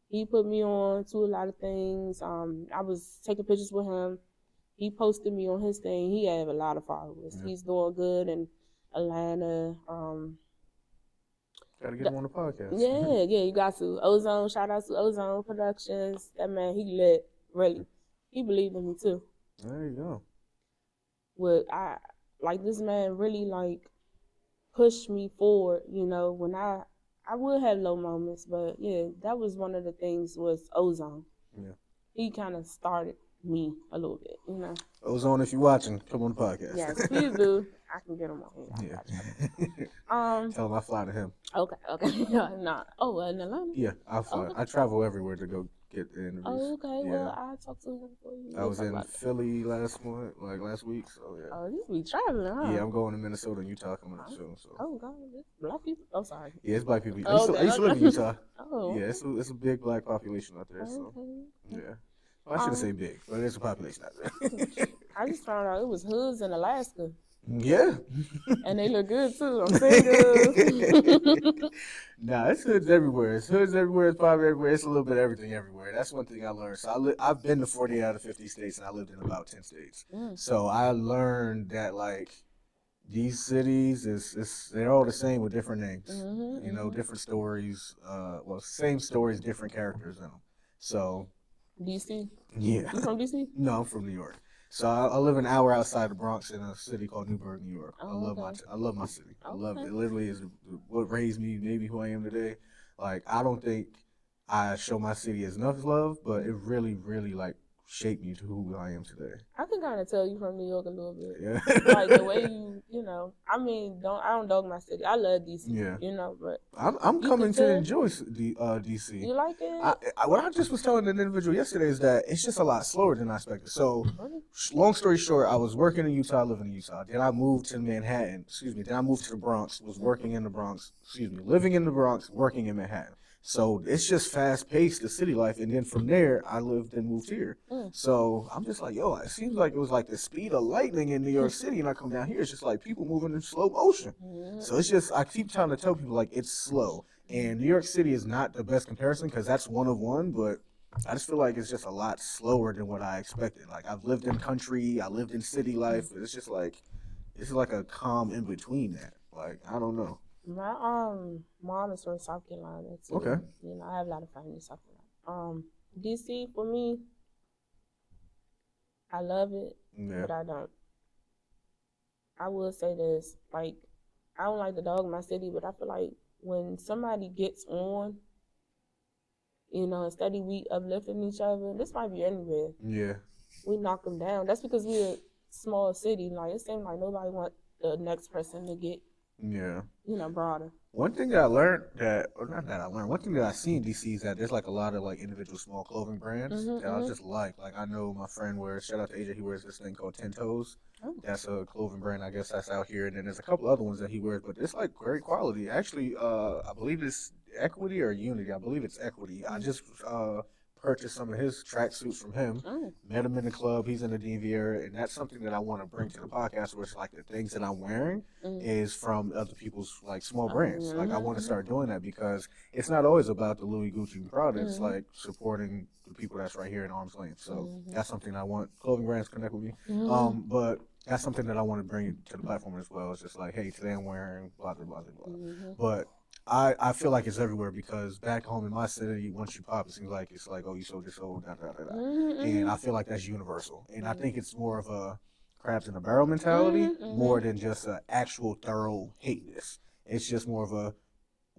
He put me on to a lot of things. I was taking pictures with him. He posted me on his thing. He had a lot of followers. Yeah. He's doing good in Atlanta. Gotta get him on the podcast. Yeah, you got to. Ozone, shout out to Ozone Productions. That man, he lit, really. He believed in me too. There you go. This man really like pushed me forward, you know, when I would have low moments, but yeah, that was one of the things was Ozone. Yeah. He kind of started me a little bit, you know. Ozone, if you're watching, come on the podcast. Yes, please do. I can get him on here. Yeah. Tell him I fly to him. Okay. Nah. Oh, in Atlanta? Yeah, I'll fly. Okay. I travel everywhere to go get the interviews. Oh, okay. Yeah. Well, I'll talk to him for you. I was in Philly last week, so yeah. Oh, you be traveling, huh? Yeah, I'm going to Minnesota and Utah coming up soon. So. Oh, God. Black people? Oh, sorry. Yeah, it's black people. I used to live in Utah. Oh, Oh, Yeah, it's a big black population out there. So okay. yeah, well, I shouldn't say big, but there's a population out there. I just found out it was hoods in Alaska. Yeah. And they look good too. I'm single. Nah, it's hoods everywhere. It's hoods everywhere. It's poverty everywhere. It's a little bit of everything everywhere. That's one thing I learned. So I've been to 40 out of 50 states, and I lived in about 10 states. So I learned that like these cities is they're all the same with different names. You know, different stories. Well, same stories, different characters in them. So DC. yeah. You from DC? No, I'm from New York. So I live an hour outside the Bronx in a city called Newburgh, New York. Oh, I love okay. I love my city. I love it. Okay. It literally is what raised me, maybe who I am today. Like I don't think I show my city as enough love, but it really, really like shaped me to who I am today. I can kind of tell you from New York a little bit. Yeah. Like the way you know. I mean, I don't dog my city. I love DC. Yeah. You know, but I'm you coming can to tell- enjoy DC. You like it? What I just was telling an individual yesterday is that it's just a lot slower than I expected. So, Really? long story short, I was working in Utah, living in Utah. Then I moved to Manhattan. Excuse me. Then I moved to the Bronx. Was working in the Bronx. Excuse me. Living in the Bronx, working in Manhattan. So it's just fast paced, the city life, and then from there I lived and moved here. So I'm just like, yo, it seems like it was like the speed of lightning in New York City, and I come down here, it's just like people moving in slow motion. So it's just I keep trying to tell people like it's slow, and New York City is not the best comparison because that's one of one, but I just feel like it's just a lot slower than what I expected. Like I've lived in country, I lived in city life, but it's just like it's like a calm in between that. Like I don't know. My mom is from South Carolina too. Okay. You know, I have a lot of family in South Carolina. DC for me, I love it, Yeah. but I don't. I will say this, like, I don't like to dog my city, but I feel like when somebody gets on, you know, instead of we uplifting each other, this might be anywhere. Yeah. We knock them down. That's because we're a small city. Like, it seems like nobody want the next person to get, Yeah. you know, broader. One thing that I learned one thing that I see in DC is that there's like a lot of like individual small clothing brands that I just like. Like I know my friend wears, shout out to AJ, he wears this thing called 10 Toes. Oh. That's a clothing brand, I guess that's out here. And then there's a couple other ones that he wears, but it's like great quality. Actually, I believe it's Equity or Unity. I believe it's Equity. I just purchased some of his tracksuits from him. Oh. Met him in the club. He's in the DV area, and that's something that I want to bring to the podcast. Where it's like the things that I'm wearing is from other people's like small brands. Like I want to start doing that because it's not always about the Louis, Gucci, and Prada. It's like supporting the people that's right here in arm's length. So that's something I want clothing brands to connect with me. But that's something that I want to bring to the platform as well. It's just like, hey, today I'm wearing blah blah blah blah. But I feel like it's everywhere because back home in my city, once you pop, it seems like it's like, oh, you sold your soul, da da da da. And I feel like that's universal. And I think it's more of a crabs in a barrel mentality more than just an actual thorough hate this. It's just more of a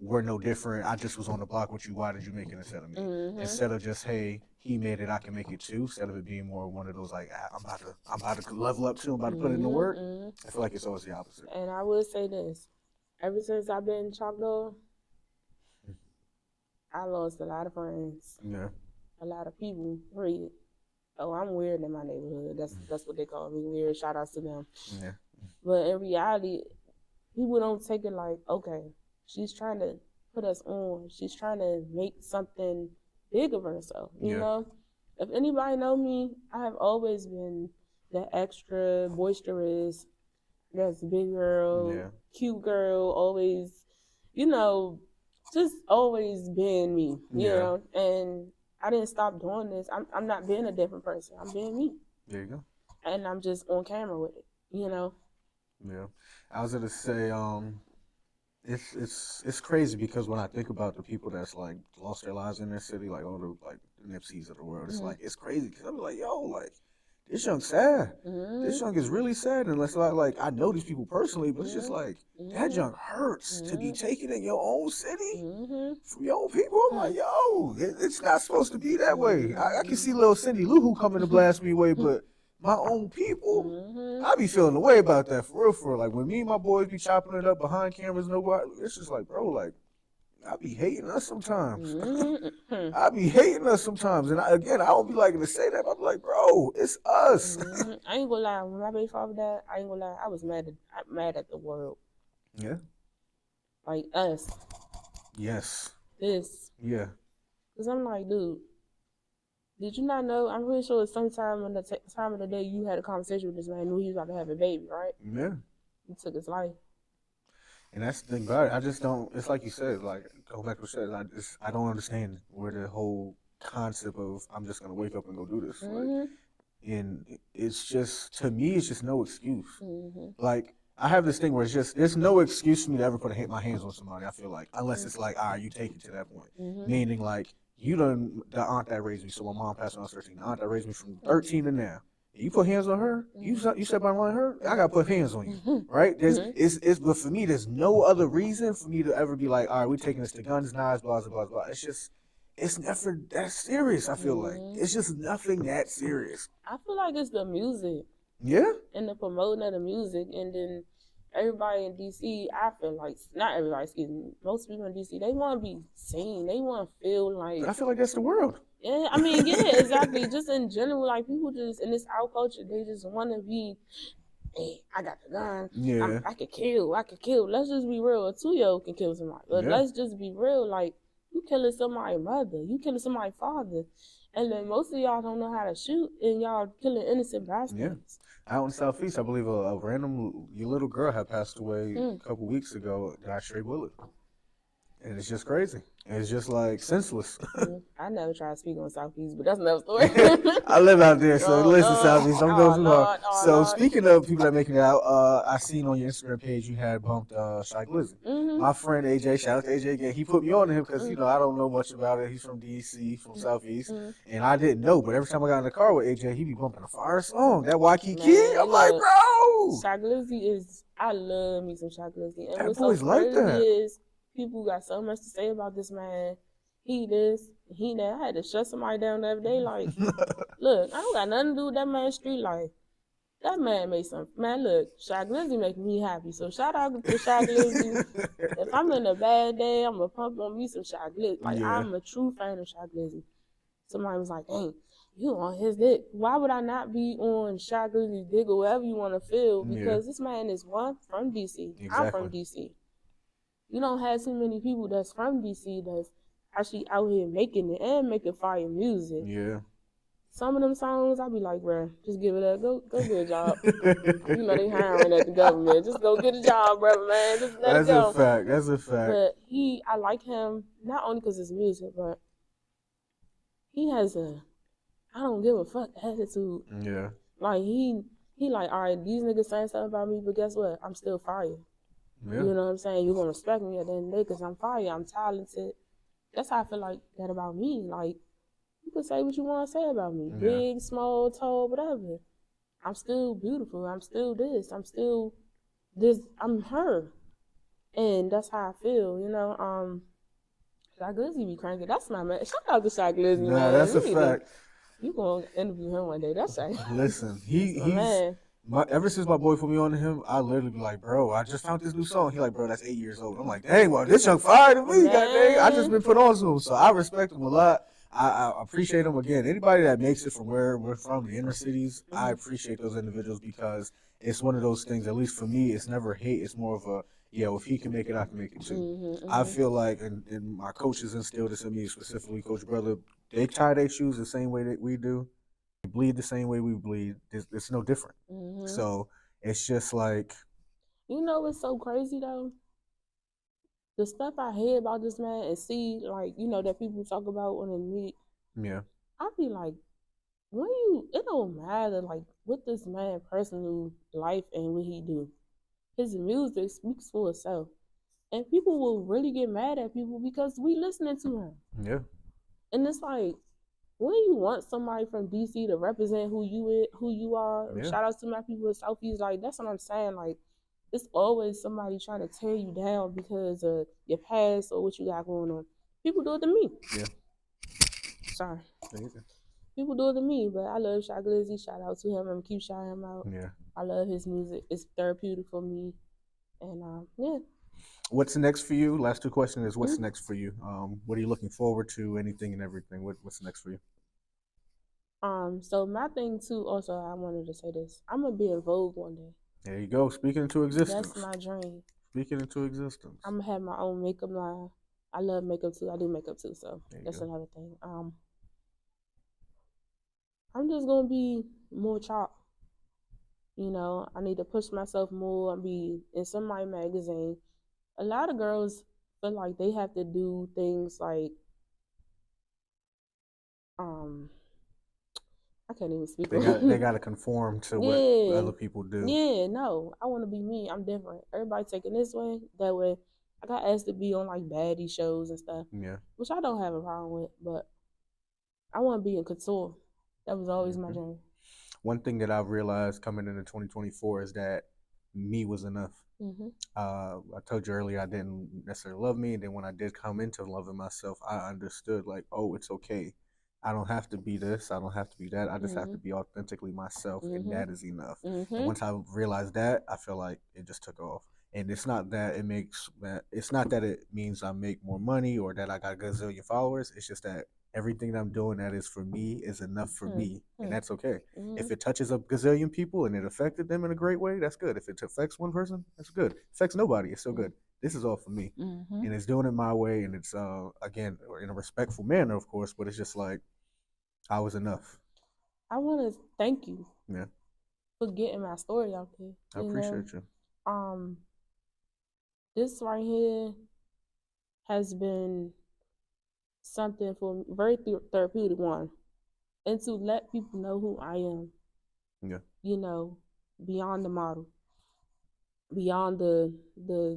we're no different. I just was on the block with you. Why did you make it instead of me? Instead of just, hey, he made it, I can make it too. Instead of it being more one of those like, I'm about to level up too. I'm about to put in the work. I feel like it's always the opposite. And I will say this. Ever since I've been in ChocDoll, I lost a lot of friends. Yeah. A lot of people, period. Oh, I'm weird in my neighborhood. That's what they call me, weird. Shout outs to them. Yeah. But in reality, people don't take it like, okay, she's trying to put us on. She's trying to make something big of herself. You know? If anybody know me, I have always been the extra boisterous, that's big girl, cute girl, always, you know, just always being me, you know, and I didn't stop doing this. I'm not being a different person. I'm being me. There you go. And I'm just on camera with it, you know. Yeah. I was gonna say, it's crazy because when I think about the people that's like lost their lives in their city, like all the like the Nipseys of the world, it's like it's crazy because I'm like, yo, like this young's sad. This young is really sad, and it's like I know these people personally, but it's just like that young hurts to be taken in your own city from your own people. I'm like, yo, it's not supposed to be that way. I can see little Cindy Lou who coming to blast me away, but my own people, I be feeling the way about that for real. For like when me and my boys be chopping it up behind cameras, nobody. It's just like, bro, like I be hating us sometimes. I be hating us sometimes, and I don't be liking to say that. But I'm like, bro, it's us. I ain't gonna lie. When my baby father died, I ain't gonna lie. I was mad at the world. Yeah. Like us. Yes. This. Yeah. Cause I'm like, dude, did you not know? I'm pretty sure sometime in the time of the day you had a conversation with this man, knew he was about to have a baby, right? Yeah. He took his life. And that's the thing about it. I just don't. It's like you said. Like go back to what you said. I don't understand where the whole concept of I'm just gonna wake up and go do this. Like, and it's just to me, it's just no excuse. Like I have this thing where it's just there's no excuse for me to ever put my hands on somebody. I feel like unless it's like, all right, you take it to that point, meaning like you done the aunt that raised me. So my mom passed when I was 13. The aunt that raised me from 13 to now. You put hands on her. You said by line her. I gotta put hands on you, right? But for me, there's no other reason for me to ever be like, all right, we're taking this to guns, knives, blah blah blah blah. It's never that serious. I feel like it's just nothing that serious. I feel like it's the music. Yeah. And the promoting of the music, and then everybody in DC, I feel like not everybody, excuse me, most people in DC, they want to be seen. They want to feel like. I feel like that's the world. Yeah, I mean, yeah, exactly. Just in general, like people just in this out culture, they just want to be. Hey, I got the gun. Yeah. I could kill. Let's just be real. A 2-year-old can kill somebody. But let's just be real. Like you killing somebody's mother, you killing somebody's father, and then most of y'all don't know how to shoot, and y'all killing innocent bystanders. Yeah. Out in Southeast, I believe a random little girl had passed away a couple weeks ago. Got straight bullet. And it's just crazy. It's just like senseless. I never tried to speak on Southeast, but that's another story. I live out there, so listen, Southeast, don't go too Lord, hard. oh, So Lord. speaking of people that making it out, I seen on your Instagram page you had bumped Shy Glizzy. My friend AJ, shout out to AJ again. He put me on to him because you know I don't know much about it. He's from DC, from Southeast, and I didn't know. But every time I got in the car with AJ, he be bumping a fire song. That Waikiki, I'm like, bro. Shy Glizzy is. I love me some Shy Glizzy, and That what's boy's so like crazy that. is people got so much to say about this man. He this, he that. I had to shut somebody down the other day. Like, look, I don't got nothing to do with that man's street life. That man made some. Man, look, Shy Glizzy make me happy. So shout out to Shy Glizzy. If I'm in a bad day, I'm gonna pump on me some Shy Glizzy. Like I'm a true fan of Shy Glizzy. Somebody was like, "Dang, you on his dick? Why would I not be on Shy Glizzy's dick or whatever you want to feel? Because this man is from DC. Exactly. I'm from DC. You don't have too many people that's from DC that's actually out here making it and making fire music. Yeah. Some of them songs, I be like, bro, just give it up. Go get a job. You know they hiring at the government. Just go get a job, brother, man. Just let it go. That's a fact. But I like him not only because his music, but he has a I don't give a fuck attitude. Yeah. Like he like, all right, these niggas saying something about me, but guess what? I'm still fire. Yeah. You know what I'm saying? You're gonna respect me at the end of the day because I'm fire. I'm talented. That's how I feel like that about me. Like you can say what you want to say about me, big, small, tall, whatever. I'm still beautiful. I'm still this. I'm still this. I'm her, and that's how I feel. You know. Shy Glizzy be cranking. That's my man. Shout out to Shy Glizzy, man. Nah, that's a fact. You gonna interview him one day? That's right. Listen, he's man. Ever since my boy put me on to him, I literally be like, bro, I just found this new song. He like, bro, that's 8 years old. I'm like, dang, well, this young fire to me, goddamn. I just been put on to him, so I respect him a lot. I appreciate him again. Anybody that makes it from where we're from, the inner cities, I appreciate those individuals because it's one of those things. At least for me, it's never hate. It's more of a if he can make it, I can make it too. I feel like, and my coaches instilled this in me specifically, Coach Brother. They tie their shoes the same way that we do. They bleed the same way we bleed. It's no different. So it's just like. You know what's so crazy though? The stuff I hear about this man and see, like, you know, that people talk about when they meet. Yeah. I be like, it don't matter, like, what this man personal life and what he do. His music speaks for itself. And people will really get mad at people because we listening to him. Yeah. And it's like, when you want somebody from DC to represent who you are, shout out to my people in Southeast, like, that's what I'm saying. Like, it's always somebody trying to tear you down because of your past or what you got going on. People do it to me. Yeah. Sorry. People do it to me, but I love Shy Glizzy. Shout out to him. I'm going to keep shouting him out. Yeah. I love his music. It's therapeutic for me. And, yeah. What's next for you? Last two questions is what's next for you? What are you looking forward to? Anything and everything. What's next for you? So my thing too, also I wanted to say this. I'm gonna be in Vogue one day. There you go. Speaking into existence. That's my dream. Speaking into existence. I'm gonna have my own makeup line. I love makeup too. I do makeup too, so that's go. another thing. I'm just gonna be more Choc. You know, I need to push myself more and be in somebody's magazine. A lot of girls feel like they have to do things like I can't even speak. They got to conform to what other people do. Yeah, no, I want to be me. I'm different. Everybody taking this way, that way. I got asked to be on like baddie shows and stuff. Yeah. Which I don't have a problem with, but I want to be in couture. That was always my dream. One thing that I've realized coming into 2024 is that me was enough. I told you earlier I didn't necessarily love me, and then when I did come into loving myself, I understood like, oh, it's okay. I don't have to be this. I don't have to be that. I just have to be authentically myself, and that is enough. And once I realized that, I feel like it just took off. And it's not that it means I make more money or that I got a gazillion followers. It's just that everything that I'm doing that is for me is enough for me, and that's okay. If it touches a gazillion people and it affected them in a great way, that's good. If it affects one person, that's good. If it affects nobody, it's still good. This is all for me, and it's doing it my way, and it's again in a respectful manner, of course. But it's just like I was enough. I want to thank you, for getting my story out there. I appreciate you. This right here has been something for me, very therapeutic one, and to let people know who I am. You know, beyond the model, beyond the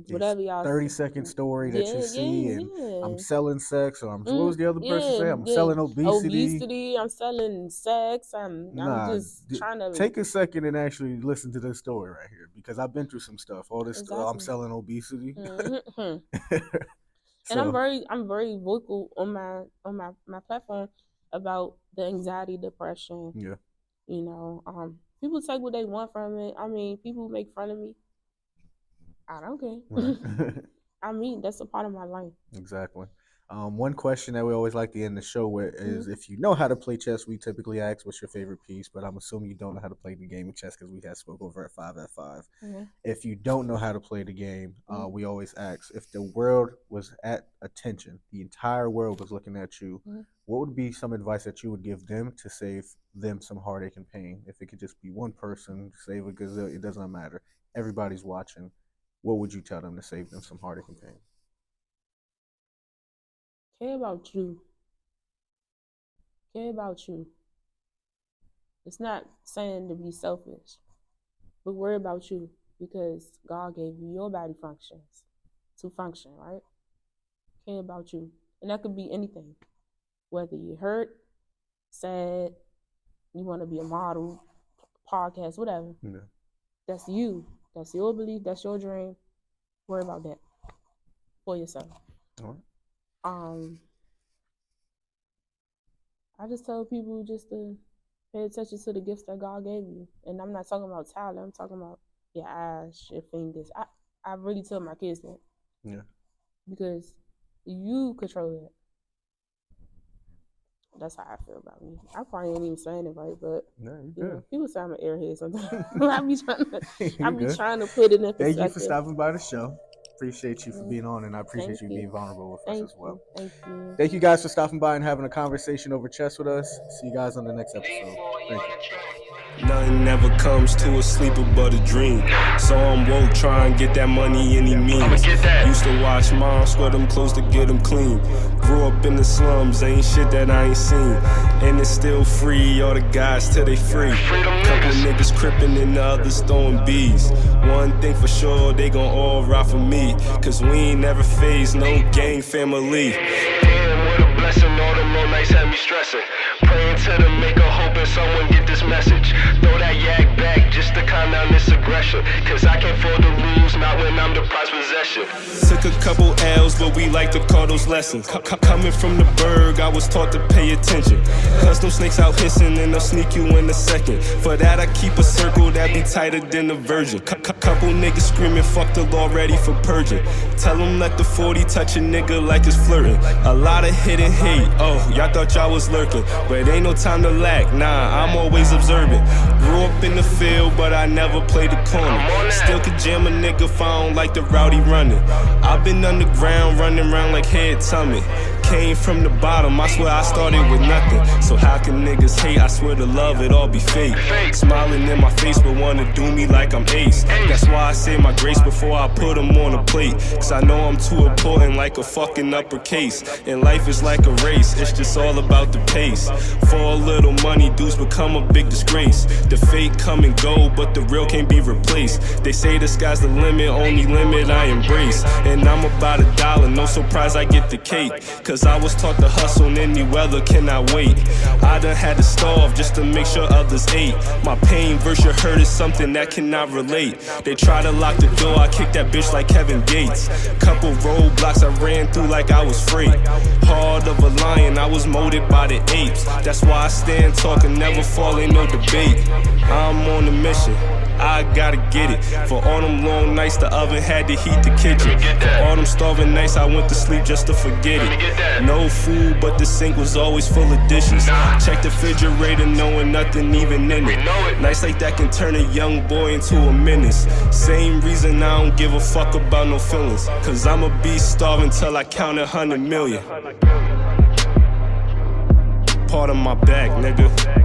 whatever y'all 30-second story that you see, and I'm selling sex, or what was the other person say? I'm selling obesity. I'm selling sex. I'm just trying to take a second and actually listen to this story right here, because I've been through some stuff. All this I'm selling obesity. And I'm very vocal on my platform about the anxiety, depression. Yeah. You know, people take what they want from it. I mean, people make fun of me. I don't care. Right. I mean, that's a part of my life. Exactly. One question that we always like to end the show with is, if you know how to play chess, we typically ask what's your favorite piece, but I'm assuming you don't know how to play the game of chess because we had spoke over at 5 at 5. If you don't know how to play the game, we always ask, if the world was at attention, the entire world was looking at you, what would be some advice that you would give them to save them some heartache and pain? If it could just be one person, save a gazillion, it doesn't matter. Everybody's watching. What would you tell them to save them some heartache and pain? Care about you. Care about you. It's not saying to be selfish, but worry about you, because God gave you your body functions to function, right? Care about you. And that could be anything. Whether you're hurt, sad, you want to be a model, podcast, whatever. That's you. That's your belief. That's your dream. Worry about that for yourself. All right. I just tell people just to pay attention to the gifts that God gave you. And I'm not talking about talent. I'm talking about your eyes, your fingers. I really tell my kids that. Yeah. Because you control that. That's how I feel about me. I probably ain't even saying it right, but you know, people say I'm an airhead sometimes. I be trying to put it in perspective. Thank you for stopping by the show. Appreciate you for being on, and I appreciate you being vulnerable with us as well. Thank you. Thank you guys for stopping by and having a conversation over chess with us. See you guys on the next episode. Thank you. Nothing ever comes to a sleeper but a dream. So I'm woke, try and get that money any means. Used to watch mom sweat them clothes to get them clean. Grew up in the slums, ain't shit that I ain't seen. And it's still free, all the guys till they free. Couple niggas crippin' and the others throwing bees. One thing for sure, they gon' all ride for me. Cause we ain't never phased no gang family. Damn, what a blessing, all them all nights had me stressing. Praying to the maker, hoping someone get this message. Throw that yak back just to calm down this aggression. Cause I can't follow the rules, not when I'm the prize possession. Took a couple L's, but we like to call those lessons. Coming from the burg, I was taught to pay attention. Cause no snakes out hissing and they'll sneak you in a second. For that I keep a circle that be tighter than a virgin. Couple niggas screaming, fuck the law, ready for purging. Tell them let the 40 touch a nigga like it's flirting. A lot of hidden hate, oh, y'all thought y'all was lurking. But ain't no time to lack, nah, I'm always observant. Grew up in the field, but I never played the corner. Still could jam a nigga if I don't like the rowdy running. I've been underground running running around like head tummy. Came from the bottom, I swear I started with nothing. So how can niggas hate? I swear to love it all be fake. Smiling in my face but wanna do me like I'm ace. That's why I say my grace before I put them on a plate. Cause I know I'm too important like a fucking uppercase. And life is like a race, it's just all about the pace. For a little money, dudes become a big disgrace. The fake come and go, but the real can't be replaced. They say the sky's the limit, only limit I embrace. And I'm about $1, no surprise I get the cake. Cause I was taught to hustle in any weather, cannot wait. I done had to starve just to make sure others ate. My pain versus your hurt is something that cannot relate. They try to lock the door, I kick that bitch like Kevin Gates. Couple roadblocks I ran through like I was free. Heart of a lion, I was molded by the apes. That's why I stand tall and never fall in no debate. I'm on a mission, I gotta get it. For all them long nights, the oven had to heat the kitchen. For all them starving nights, I went to sleep just to forget it. No food, but the sink was always full of dishes. Check the refrigerator, knowing nothing even in it. Nights like that can turn a young boy into a menace. Same reason I don't give a fuck about no feelings. Cause I'ma be starving till I count 100 million. Part of my back, nigga.